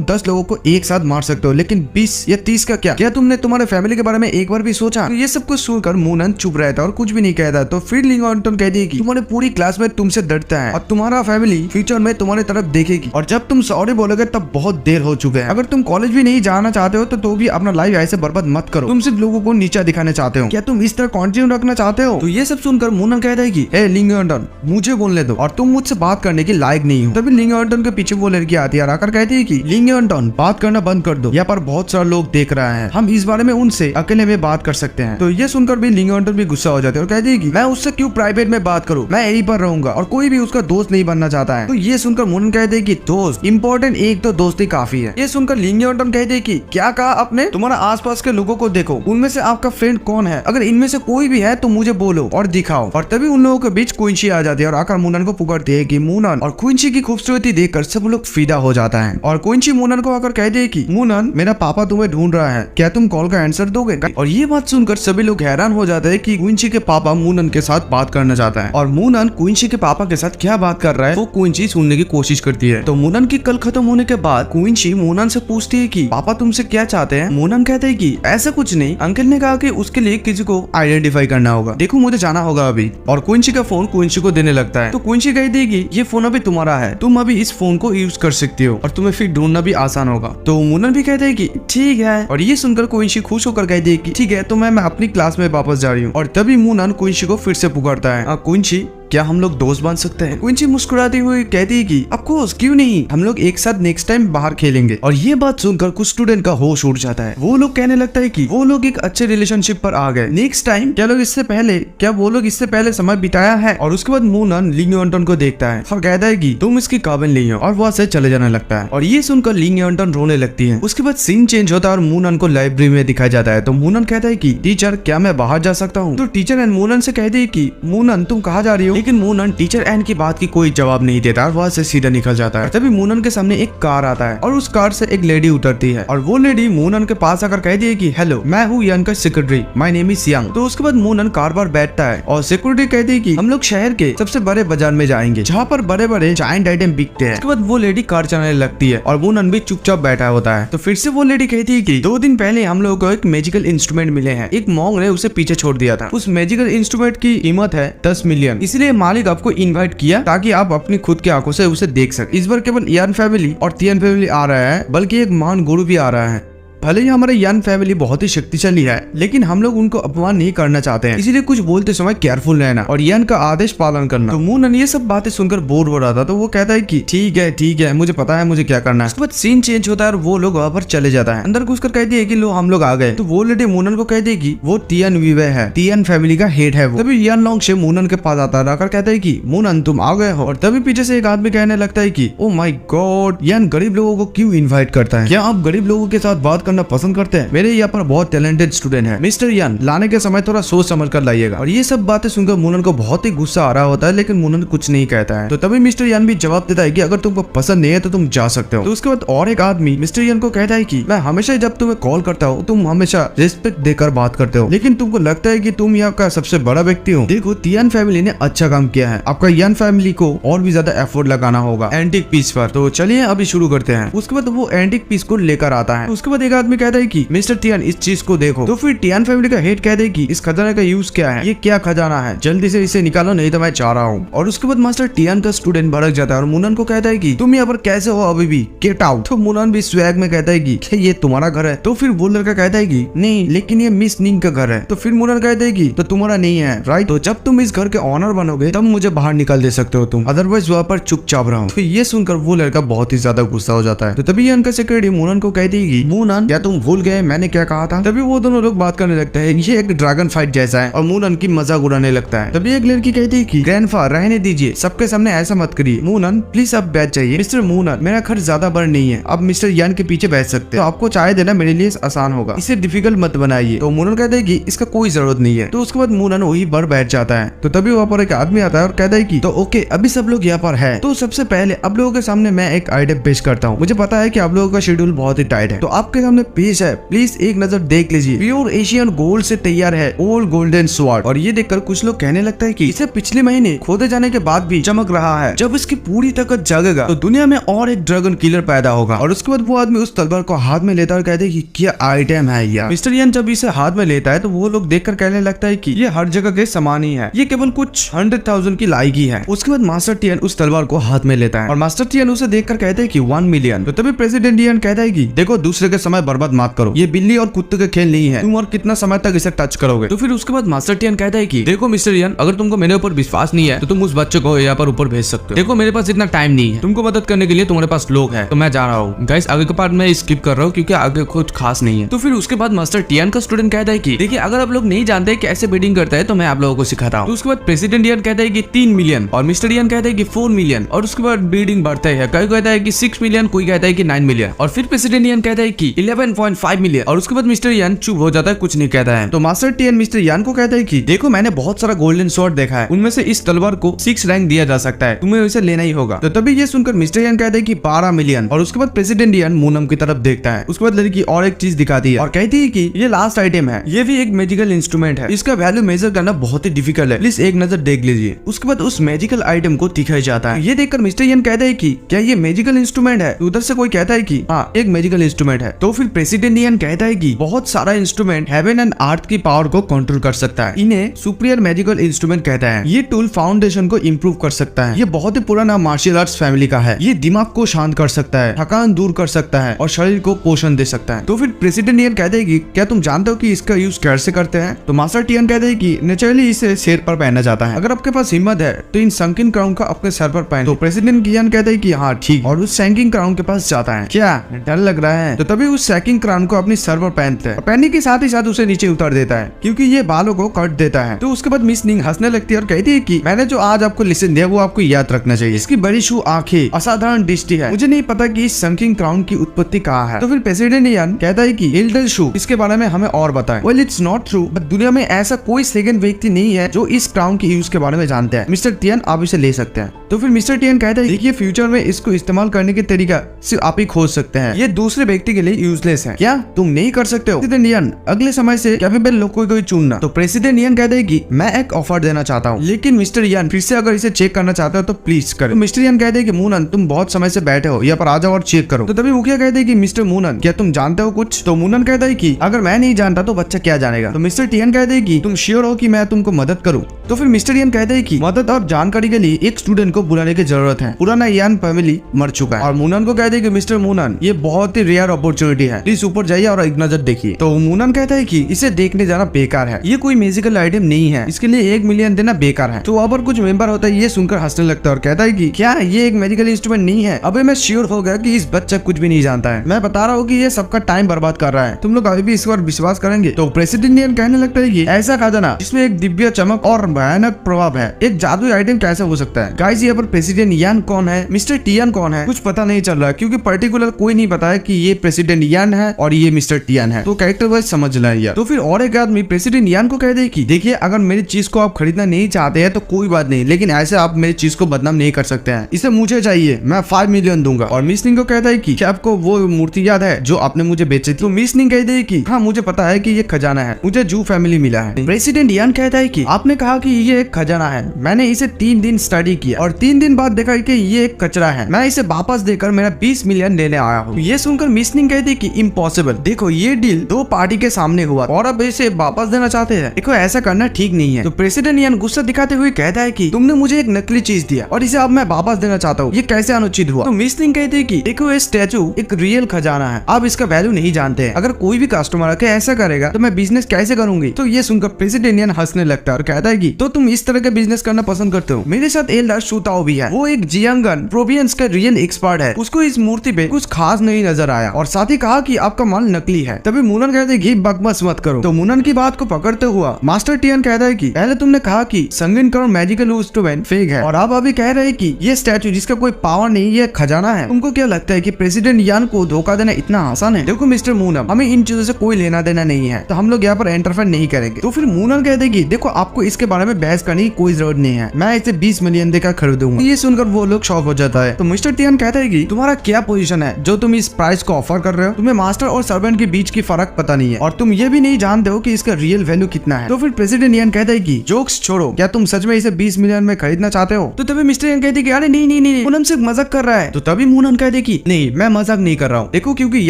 10 लोगों को एक साथ मार सकते हो, लेकिन 20 या 30 का क्या तुमने तुम्हारे फैमिली के बारे में एक बार भी सोचा? तो ये सब कुछ सुनकर मूनन चुप रहता है और कुछ भी नहीं कहता। तो फिर लिंगयॉन्टन कहती है कि तुम्हारे पूरी क्लास में तुमसे डरता है और तुम्हारा फैमिली फ्यूचर में तुम्हारे तरफ देखेगी और जब तुम सॉरी बोलोगे तब बहुत देर हो चुका है। अगर तुम कॉलेज भी नहीं जाना चाहते हो तो भी अपना लाइफ ऐसे बर्बाद मत करो, तुम सिर्फ लोगों को नीचा दिखाना चाहते हो। क्या तुम इस तरह कंटिन्यू रखना चाहते हो? तो ये सब सुनकर मूनन कहता है कि ए लिंगयॉन्टन, मुझे बोलने दो और तुम मुझसे बात करने के लायक नहीं हो। तभी लिंगयॉन्टन के पीछे वो लड़की आती है और आकर कहती है कि लिंगयॉन्टन बात करना बंद कर दो, यहाँ पर बहुत सारे लोग देख रहा है, हम इस बारे में उनसे अकेले में बात कर सकते हैं। तो ये सुनकर भी लिंगयॉन्टन भी गुस्सा हो जाते हैं और कहती है कि मैं उससे क्यों प्राइवेट में बात करूं, मैं यहीं पर रहूंगा और कोई भी उसका दोस्त नहीं बनना चाहता है। तो ये सुनकर मूनन कहते हैं कि दोस्त इम्पोर्टेंट एक तो दोस्ती काफी है। ये सुनकर लिंगयॉन्टन कहते हैं कि क्या कहा आपने? तुम्हारा आसपास के लोगों को देखो, उनमें से आपका फ्रेंड कौन है? अगर इनमें से कोई भी है तो मुझे बोलो और दिखाओ। और तभी उन लोगों के बीच क्विंची आ जाती है और आकर मूनन को पुकारती है कि मूनन, और क्विंची की खूबसूरती देखकर सब लोग फिदा हो जाता है। और क्विंची मूनन को आकर कहती है कि मूनन, मेरा पापा तुम्हें ढूंढ रहा है, क्या तुम कॉल का आंसर दोगे? और ये बात सुनकर सभी लोग हैरान हो जाते हैं कि क्विंची के पापा मूनन के साथ बात करना चाहता है। और मूनन क्विंची के पापा के साथ क्या बात कर रहा है वो क्विंची सुनने की कोशिश करती है। तो मूनन की कल खत्म होने के बाद क्विंची मूनन से पूछती है कि पापा तुमसे क्या चाहते हैं? मूनन कहते हैं कि ऐसा कुछ नहीं, अंकल ने कहा कि उसके लिए किसी को आइडेंटिफाई करना होगा, देखो मुझे जाना होगा अभी। और क्विंची का फोन क्विंची को देने लगता है। तो क्विंची कहती है कि ये फोन अभी तुम्हारा है, तुम अभी इस फोन को यूज कर सकती हो और तुम्हें फिर ढूंढना भी आसान होगा। तो मूनन भी कहते हैं कि ठीक है। और ये सुनकर क्विंची खुश होकर कहती है कि ठीक है, तो मैं अपनी क्लास में वापस जा रही हूँ। और तभी मूनन क्विंची को फिर से पुकारता है, क्विंची क्या हम लोग दोस्त बन सकते हैं? क्विंची मुस्कुराती हुई कहती है कि ऑफ कोर्स, क्यों नहीं, हम लोग एक साथ नेक्स्ट टाइम बाहर खेलेंगे। और ये बात सुनकर कुछ स्टूडेंट का होश उड़ जाता है। वो लोग कहने लगता है कि वो लोग एक अच्छे रिलेशनशिप पर आ गए नेक्स्ट टाइम। क्या वो लोग इससे पहले समय बिताया है? और उसके बाद मूनन लिंगयॉन्टन को देखता है और कहता है कि तुम इसकी काबिल नहीं हो और वहां से चले जाने लगता है। और ये सुनकर लिंगयॉन्टन रोने लगती है। उसके बाद सीन चेंज होता है और मूनन को लाइब्रेरी में दिखाया जाता है। तो मूनन कहता है कि टीचर, क्या मैं बाहर जा सकता हूँ? तो टीचर एंड मूनन से कहती है कि मूनन तुम कहाँ जा रही हो? लेकिन मूनन टीचर एंड की बात की कोई जवाब नहीं देता और वहां से सीधा निकल जाता है। तभी मूनन के सामने एक कार आता है और उस कार से एक लेडी उतरती है और वो लेडी मूनन के पास आकर कहती है कि हेलो, मैं हूँ यन का secretary, my name is young. तो उसके बाद मूनन कार पर बैठता है और सिक्योरिटी कहती है कि हम लोग शहर के सबसे बड़े बाजार में जाएंगे जहाँ पर बड़े बड़े जायंट आइटम बिकते हैं। उसके बाद वो लेडी कार चलाने लगती है और मूनन भी चुपचाप बैठा होता है। तो फिर से वो लेडी कहती है कि 2 दिन पहले हम लोगों को एक मैजिकल इंस्ट्रूमेंट मिले हैं, एक मॉन्ग ने उसे पीछे छोड़ दिया था। उस मैजिकल इंस्ट्रूमेंट की कीमत है 10 मिलियन, इसलिए मालिक आपको इन्वाइट किया ताकि आप अपनी खुद की आंखों से उसे देख सके। इस बार केवल यान फैमिली और तियन फैमिली आ रहा है, बल्कि एक महान गुरु भी आ रहा है। भले ही हमारे यन फैमिली बहुत ही शक्तिशाली है, लेकिन हम लोग उनको अपमान नहीं करना चाहते हैं, इसीलिए कुछ बोलते समय केयरफुल रहना और यन का आदेश पालन करना। तो मूनन ये सब बातें सुनकर बोर हो रहा था, तो वो कहता है कि ठीक है, मुझे पता है मुझे क्या करना है। उसके बाद सीन चेंज होता है और वो लोग वहाँ पर चले जाता है। अंदर घुसकर कहती है कि लो हम लोग आ गए। तो वो लेडी मूनन को कहती है कि वो तियन वीवे है, तियन फैमिली का हेड है वो। तभी यन लॉन्ग से मूनन के पास आता है, आकर कहता है कि मूनन तुम आ गए हो। और तभी पीछे से एक आदमी कहने लगता है कि ओ माय गॉड, यन गरीब लोगों को क्यों इन्वाइट करता है? क्या आप गरीब लोगों के साथ बात करना पसंद करते हैं। मेरे यहाँ पर बहुत टैलेंटेड स्टूडेंट है मिस्टर यान, लाने के समय थोड़ा सोच समझ कर लाइएगा। और ये सब बातें सुनकर मूनन को बहुत ही गुस्सा आ रहा होता है, लेकिन मूनन कुछ नहीं कहता है। तो तभी मिस्टर यान भी जवाब देता है कि अगर तुमको पसंद नहीं है तो तुम जा सकते हो। तो उसके बाद और एक आदमी मिस्टर यान को कहता है कि मैं हमेशा जब तुम्हें कॉल करता हूँ तुम हमेशा रिस्पेक्ट देकर बात करते हो, लेकिन तुमको लगता है कि तुम यहाँ का सबसे बड़ा व्यक्ति हो। देखो तियान फैमिली ने अच्छा काम किया है, आपका यान फैमिली को और भी ज्यादा एफर्ट लगाना होगा एंटीक पीस पर। तो चलिए अभी शुरू करते हैं। उसके बाद वो एंटीक पीस को लेकर आता है। उसके बाद एक आदमी कहता है कि मिस्टर तियान इस चीज को देखो। तो फिर तियान फैमिली का हेड कहता है कि इस खजाने का यूज क्या है, ये क्या खजाना है, जल्दी से इसे निकालो नहीं तो मैं चाह रहा हूँ। और उसके बाद मास्टर तियान का स्टूडेंट भड़क जाता है और मूनन को कहता है कि तुम यहाँ पर कैसे हो अभी भी, गेट आउट। तो मूनन भी स्वैग में कहता है कि ये तुम्हारा घर है। तो फिर वो लड़का कहता है कि नहीं लेकिन ये मिस निंग का घर है। तो फिर मूनन कहता है कि तो तुम्हारा नहीं है राइट, तो जब तुम इस घर के ऑनर बनोगे तब मुझे बाहर निकाल दे सकते हो तुम, अदरवाइज वहाँ पर चुपचाप रहो। तो ये सुनकर वो लड़का बहुत ही ज्यादा गुस्सा हो जाता है। तो तभी उनका सेक्रेटरी मूनन को कहती है कि मूनन क्या तुम भूल गए मैंने क्या कहा था। तभी वो दोनों लोग बात करने लगते हैं, ये एक ड्रैगन फाइट जैसा है और मूनन की मजाक उड़ाने लगता है। तभी एक लड़की कहती है कि ग्रैंडफा रहने दीजिए, सबके सामने ऐसा मत करिए। मूनन प्लीज अब बैठ जाइए। मिस्टर मूनन मेरा घर ज्यादा बड़ा नहीं है, अब मिस्टर यान के पीछे बैठ सकते हैं, तो आपको चाय देना मेरे लिए आसान होगा, इसे डिफिकल्ट मत बनाइए। तो मूनन कहता है कि इसका कोई जरूरत नहीं है। तो उसके बाद मूनन वही पर बैठ जाता है। तो तभी वहाँ पर एक आदमी आता है और कहता है कि तो ओके अभी सब लोग यहाँ पर है, तो सबसे पहले आप लोगों के सामने मैं एक आइडिया पेश करता हूँ। मुझे पता है कि आप लोगों का शेड्यूल बहुत ही टाइट है, तो आपके सामने पेश है, प्लीज एक नजर देख लीजिए। प्योर एशियन गोल्ड से तैयार है ओल्ड गोल्डन स्वॉर्ड। और ये देखकर कुछ लोग कहने लगता है कि इसे पिछले महीने खोदे जाने के बाद भी चमक रहा है, जब इसकी पूरी ताकत जागेगा तो दुनिया में और एक ड्रैगन किलर पैदा होगा। और उसके बाद वो आदमी उस तलवार को हाथ में लेता है और कहते हैं कि क्या आइटम है यार। मिस्टर यान जब इसे हाथ में लेता है तो वो लोग देखकर कहने लगता है कि ये हर जगह के समान ही है, ये केवल कुछ 100,000 की लायकी है। उसके बाद मास्टर टियन उस तलवार को हाथ में लेता है और मास्टर टियन उसे देखकर कहते हैं कि 1 मिलियन। तो तभी प्रेसिडेंट टियन कहता है कि देखो दूसरे के समय बर्बाद मत करो, ये बिल्ली और कुत्ते के खेल नहीं है, तुम और कितना समय तक इसे टच करोगे। तो फिर उसके बाद मास्टर टियन कहता है कि देखो मिस्टर यान अगर तुमको मेरे ऊपर विश्वास नहीं है तो तुम उस बच्चे को यहाँ पर ऊपर भेज सकते हो। देखो मेरे पास इतना टाइम नहीं है, तुमको मदद करने के लिए तुम्हारे पास लोग हैं, तो मैं जा रहा हूँ। गाइस आगे का पार्ट मैं स्किप कर रहा हूँ क्योंकि आगे कुछ खास नहीं है। तो फिर उसके बाद मास्टर टियन का स्टूडेंट कहता है कि देखिए अगर आप लोग नहीं जानते कैसे बिडिंग करता है तो मैं आप लोगों को सिखाता हूँ। तो उसके बाद प्रेसिडेंट यान कहता है कि 3 मिलियन और मिस्टर यान कहता है कि 4 मिलियन और उसके बाद बिडिंग बढ़ता है, कोई कहता है कि 6 मिलियन, कोई कहता है कि 9 मिलियन और फिर प्रेसिडेंट यान कहता है कि 11.5 मिलियन और उसके बाद मिस्टर यान चुप हो जाता है, कुछ नहीं कहता है। तो मास्टर टियन मिस्टर यान को कहता है कि देखो मैंने बहुत सारा गोल्डन स्वॉर्ड देखा है, उनमें से इस तलवार को 6 रैंक दिया जा सकता है, तुम्हें इसे लेना ही होगा। तो तभी ये सुनकर मिस्टर यान कहता है कि 12 मिलियन और उसके बाद प्रेसिडेंट यान मूनम की तरफ देखता है। उसके बाद लड़की और एक चीज दिखाती है और कहती है कि ये लास्ट आइटम है, ये भी एक मैजिकल इंस्ट्रूमेंट है, इसका वैल्यू मेजर करना बहुत ही डिफिकल्ट है, प्लीज एक नजर देख लीजिए। उसके बाद उस मैजिकल आइटम को दिखाया जाता है। ये देखकर मिस्टर यान कहता है कि क्या ये मैजिकल इंस्ट्रूमेंट है। उधर से कोई कहता है कि हाँ एक मैजिकल इंस्ट्रूमेंट है। तो फिर प्रेसिडेंट यान कहता है कि बहुत सारा इंस्ट्रूमेंट हेवन एंड अर्थ की पावर को कंट्रोल कर सकता है, इन्हें सुपीरियर मैजिकल इंस्ट्रूमेंट कहता है। ये टूल फाउंडेशन को इम्प्रूव कर सकता है, ये बहुत ही पुराना मार्शल आर्ट्स फैमिली का है, ये दिमाग को शांत कर सकता है, थकान दूर कर सकता है और शरीर को पोषण दे सकता है। तो फिर प्रेसिडेंट यान कहते हैं कि क्या तुम जानते हो कि इसका यूज कैसे करते हैं। तो मास्टर टियन कहते हैं कि नेचुरली इसे सिर पर पहना जाता है, अगर आपके पास हिम्मत है तो इन संकिंग क्राउन का अपने सर पर पहन। तो प्रेसिडेंट यान कहते हैं कि हाँ ठीक, और उस सैंकिंग क्राउन के पास जाता है। क्या डर लग रहा है। तो तभी उस सैंकिंग क्राउन को अपने सर पर पहनते हैं, पहनने के साथ ही साथ उसे नीचे उतार देता है क्योंकि ये बालों को कट देता है। तो उसके बाद मिस निंग हंसने लगती है और कहती है कि मैंने जो आज आपको लेसन दिया वो आपको याद रखना चाहिए, इसकी बड़ी शू आंखें, असाधारण दृष्टि है, मुझे नहीं पता कि इस संकिंग क्राउन की उत्पत्ति कहाँ है। तो फिर प्रेसिडेंट यान कहता है कि एल्डर शू इसके बारे में हमें और बताएं। Well it's not true, but दुनिया में ऐसा कोई सेकंड व्यक्ति नहीं है जो इस क्राउन के यूज के बारे में जानते हैं। मिस्टर टियन आप इसे ले सकते हैं। तो फिर मिस्टर टियन कहता है देखिए फ्यूचर में इसको इस्तेमाल करने के तरीका सिर्फ आप ही खोज सकते हैं, ये दूसरे व्यक्ति के लिए यूजलेस है, क्या तुम नहीं कर सकते हो। प्रेसिडेंट यान अगले समय से कैपेबल लोग कोई चुनना। तो प्रेसिडेंट यान कहते हैं कि मैं एक ऑफर देना चाहता हूँ, लेकिन मिस्टर यान फिर से अगर इसे चेक करना चाहते हो तो प्लीज करो। तो मिस्टर यान कहते हैं कि मूनन तुम बहुत समय से बैठे हो, यहाँ पर आ जाओ और चेक करो। तो तभी मुखिया कहते हैं कि मिस्टर मूनन क्या तुम जानते हो कुछ। तो मूनन कहता है कि अगर मैं नहीं जानता तो बच्चा क्या जानेगा। तो मिस्टर टियन कहते हैं कि तुम श्योर हो कि मैं तुमको मदद करूँ। तो फिर मिस्टर यान कहते हैं कि मदद और जानकारी के लिए एक स्टूडेंट को बुलाने की जरूरत है, पुराना यान फैमिली मर चुका है। और मूनन को कहते हैं कि मिस्टर मूनन ये बहुत ही रेयर अपॉर्चुनिटी है, प्लीज ऊपर जाइए और एक नजर देखिए। तो मूनन कहता है कि इसे देखने जाना बेकार है, ये कोई म्यूजिकल आइटम नहीं है, इसके लिए 1 मिलियन देना बेकार है। तो वहाँ पर कुछ मेंबर होता है, ये सुनकर हंसने लगता है और कहता है कि क्या ये एक मेडिकल इंस्ट्रूमेंट नहीं है। अबे मैं श्योर हो गया कि इस बच्चा कुछ भी नहीं जानता है, मैं बता रहा हूँ कि ये सबका टाइम बर्बाद कर रहा है, तुम लोग अभी भी इस पर विश्वास करेंगे। तो प्रेसिडेंट यान कहने लगता है कि ऐसा खजाना जिसमें एक दिव्य चमक और भयानक प्रभाव है, एक जादुई आइटम कैसे हो सकता है। गाइस यहाँ पर प्रेसिडेंट यान कौन है, मिस्टर टियन कौन है, कुछ पता नहीं चल रहा है क्योंकि पर्टिकुलर कोई नहीं बताया कि ये प्रेसिडेंट यान है और ये मिस्टर टियान है, तो कैरेक्टर वाइज समझ लें यार। तो फिर और एक आदमी प्रेसिडेंट यान को कह दे कि देखिए अगर मेरी चीज को आप खरीदना नहीं चाहते हैं तो कोई बात नहीं, लेकिन ऐसे आप मेरी चीज को बदनाम नहीं कर सकते हैं, इसे मुझे चाहिए, मैं 5 मिलियन दूंगा। और मिस निंग को कहता है कि क्या आपको वो मूर्ति याद है जो आपने मुझे बेची थी? तो मिस निंग कहती है कि हाँ मुझे पता है कि ये खजाना है, मुझे जू फैमिली मिला है। प्रेसिडेंट यान कहता है कि आपने कहा कि ये एक खजाना है, मैंने इसे 3 दिन स्टडी किया और 3 दिन बाद देखा कि ये एक कचरा है, मैं इसे वापस देकर मेरा 20 मिलियन लेने आया हूँ। ये सुनकर मिस निंग कहती है कि इम्पॉसिबल, देखो ये डील 2 पार्टी के सामने हुआ और अब इसे वापस देना चाहते हैं, देखो ऐसा करना ठीक नहीं है। तो प्रेसिडेंट यान गुस्सा दिखाते हुए कहता है कि तुमने मुझे एक नकली चीज दिया और इसे अब मैं वापस देना चाहता हूँ, ये कैसे अनुचित हुआ? तो मिस निंग कहती है कि देखो ये स्टैचू एक रियल खजाना है, आप इसका वैल्यू नहीं जानते हैं, अगर कोई भी कस्टमर आके ऐसा करेगा तो मैं बिजनेस कैसे करूंगी? तो ये सुनकर प्रेसिडेंट यान हंसने लगता है और कहता है कि तो तुम इस तरह के बिजनेस करना पसंद करते हो? मेरे साथ एल्डर शूताओ भी है, वो एक जियांगन प्रोविंस का रियल एक्सपर्ट है, उसको इस मूर्ति पे कुछ खास नहीं नजर आया और साथ ही कहा कि आपका माल नकली है। तभी मुनन कहते हैं कि बकवास मत करो। तो मुनन की बात को पकड़ते हुआ मास्टर टियान कहता है कि पहले तुमने कहा कि संगीन करो मैजिकल इंस्ट्रूमेंट फेक है और आप अभी कह रहे हैं कि ये स्टैचू जिसका कोई पावर नहीं, ये खजाना है। तुमको क्या लगता है कि प्रेसिडेंट यान को धोखा देना इतना आसान है? देखो मिस्टर मूनम, हमें इन चीजों से कोई लेना देना नहीं है, तो हम लोग यहाँ पर इंटरफेयर नहीं करेंगे। तो फिर मूनन कहते हैं कि देखो आपको इसके बारे में बहस करने की कोई जरूरत नहीं है, मैं इसे 20 मिलियन देकर खरीदूंगा। ये सुनकर वो लोग शॉक हो जाता है। तो मिस्टर टियान कहता है कि तुम्हारा क्या पोजीशन है जो तुम इस प्राइस को ऑफर कर रहे हो? तुम्हें मास्टर और सर्वेंट के बीच की फर्क पता नहीं है और तुम ये भी नहीं जानते हो कि इसका रियल वैल्यू कितना है। तो फिर प्रेसिडेंट यान कहता है कि जोक्स छोड़ो, क्या तुम सच में इसे 20 मिलियन में खरीदना चाहते हो? तो तभी मिस्टर यान कहते कि अरे नहीं नहीं नहीं, मूनन सिर्फ मजाक कर रहा है। तो तभी मूनन कहते कि नहीं मैं मजाक नहीं कर रहा हूँ, देखो क्योंकि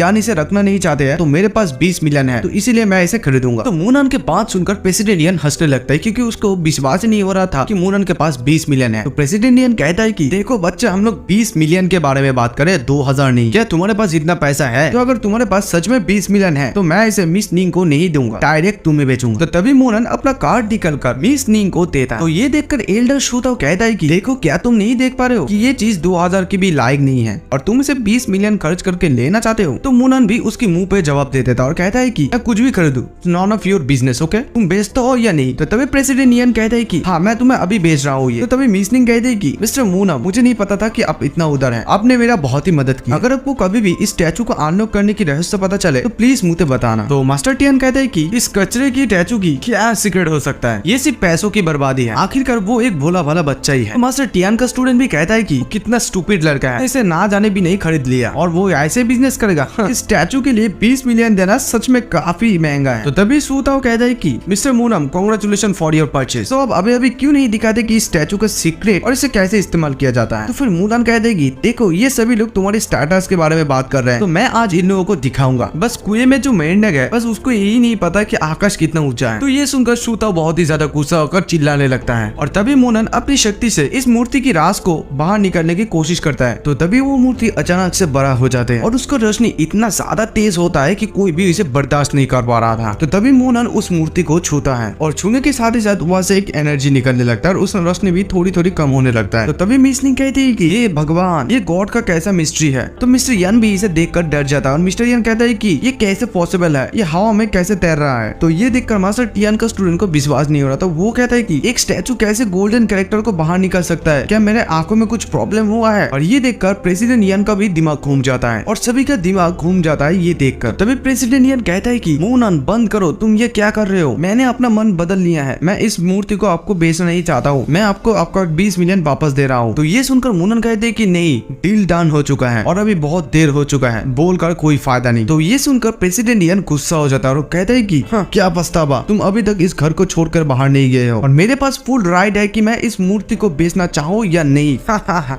यान इसे रखना नहीं चाहते हैं तो मेरे पास 20 मिलियन है, तो इसीलिए मैं इसे खरीदूंगा। तो मूनन के बात सुनकर प्रेसिडेंट यान हंसने लगता है क्योंकि उसको विश्वास नहीं हो रहा था कि मूनन के पास 20 मिलियन है। तो प्रेसिडेंट यान कहता है कि देखो बच्चे, हम लोग 20 मिलियन के बारे में बात करें, 2000 नहीं। क्या तुम्हारे पास इतना पैसा है? तो अगर तुम्हारे पास सच में 20 मिलियन है तो मैं इसे मिस निंग को नहीं दूंगा, डायरेक्ट तुम्हें बेचूंगा। तो तभी मूनन अपना कार्ड निकलकर मिस निंग को देता है। तो ये देखकर एल्डर शूताओ कहता है कि देखो क्या तुम नहीं देख पा रहे हो कि ये चीज 2000 की भी लायक नहीं है और तुम इसे 20 मिलियन खर्च करके लेना चाहते हो? तो मूनन भी उसके मुंह पे जवाब दे देता और कहता है कि मैं कुछ भी खरीदूं, none of your business, okay? तुम बेचते हो या नहीं? तो तभी प्रेसिडेंट यान कहता है कि हाँ मैं तुम्हें अभी बेच रहा हूँ ये। तो तभी मिस निंग कहते हैं कि मिस्टर मूनन, मुझे नहीं पता था कि आप इतना उदार हैं, आपने मेरा बहुत ही मदद की, अगर आपको कभी भी इस स्टैचू को अनलॉक करने की रहस्य पता चले तो प्लीज मुझे बताना। तो मास्टर टियान कहते हैं कि इस कचरे की स्टैचू की क्या सीक्रेट हो सकता है, ये सिर्फ पैसों की बर्बादी है, आखिरकार वो एक भोला भाला बच्चा ही है। तो मास्टर टियान का स्टूडेंट भी कहता है कि कितना स्टूपिड लड़का है, इसे ना जाने भी नहीं खरीद लिया और वो ऐसे बिजनेस करेगा। इस स्टैचू के लिए 20 मिलियन देना सच में काफी महंगा है। तो तभी सूताओ कहता है कि मिस्टर मूनम, कांग्रेचुलेशन फॉर योर परचेज। तो अब अभी क्यों नहीं दिखाते कि इस स्टैचू का सीक्रेट और इसे कैसे इस्तेमाल किया जाता है? तो फिर मूनन कहते हैं कि देखो ये सभी लोग तुम्हारे स्टार्टर्स के बारे में बात कर रहे हैं, तो मैं आज इन लोगों को दिखाऊंगा। बस कुएं में जो मेंढक है बस उसको यही नहीं पता कि आकाश कितना ऊंचा है। तो ये सुनकर शूताओ बहुत ही ज्यादा गुस्सा होकर चिल्लाने लगता है और तभी मूनन अपनी शक्ति से इस मूर्ति की रास को बाहर निकालने की कोशिश करता है। तो तभी वो मूर्ति अचानक से बड़ा हो जाते हैं और उसका रोशनी इतना ज्यादा तेज होता है कि कोई भी इसे बर्दाश्त नहीं कर पा रहा था। तो तभी मूनन उस मूर्ति को छूता है और छूने के साथ ही साथ वहां से एक एनर्जी निकलने लगता है और उस रोशनी भी थोड़ी थोड़ी कम होने लगता है। तो तभी मिस निंग कहती है कि ये भगवान, ये गॉड का कैसा मिस्ट्री है। तो मिस्टर यान भी इसे देखकर डर जाता है और मिस्टर यान कहता है कि ये कैसे पॉसिबल है, ये हवा में कैसे तैर रहा है। तो ये देखकर मास्टर टियान का स्टूडेंट को विश्वास नहीं हो रहा। तो वो कहता है कि एक स्टैचू कैसे गोल्डन कैरेक्टर को बाहर निकल सकता है, क्या मेरे आंखों में कुछ प्रॉब्लम हुआ है? और ये देखकर प्रेसिडेंट यान का भी दिमाग घूम जाता है और सभी का दिमाग घूम जाता है ये देखकर। तभी प्रेसिडेंट यान कहता है कि मूनन बंद करो, तुम ये क्या कर रहे हो? मैंने अपना मन बदल लिया है, मैं इस मूर्ति को आपको बेचना नहीं चाहता हूँ, मैं आपको आपका 20 मिलियन वापस दे रहा हूँ। तो ये सुनकर मूनन कहते हैं कि नहीं, डील डन हो चुका है और अभी बहुत देर हो चुका है, बोलकर कोई फायदा नहीं। तो ये सुनकर प्रेसिडेंट यान गुस्सा हो जाता है और कहता है कि हाँ, क्या पछतावा, तुम अभी तक इस घर को छोड़कर बाहर नहीं गए हो और मेरे पास फुल राइट है कि मैं इस मूर्ति को बेचना चाहूँ या नहीं।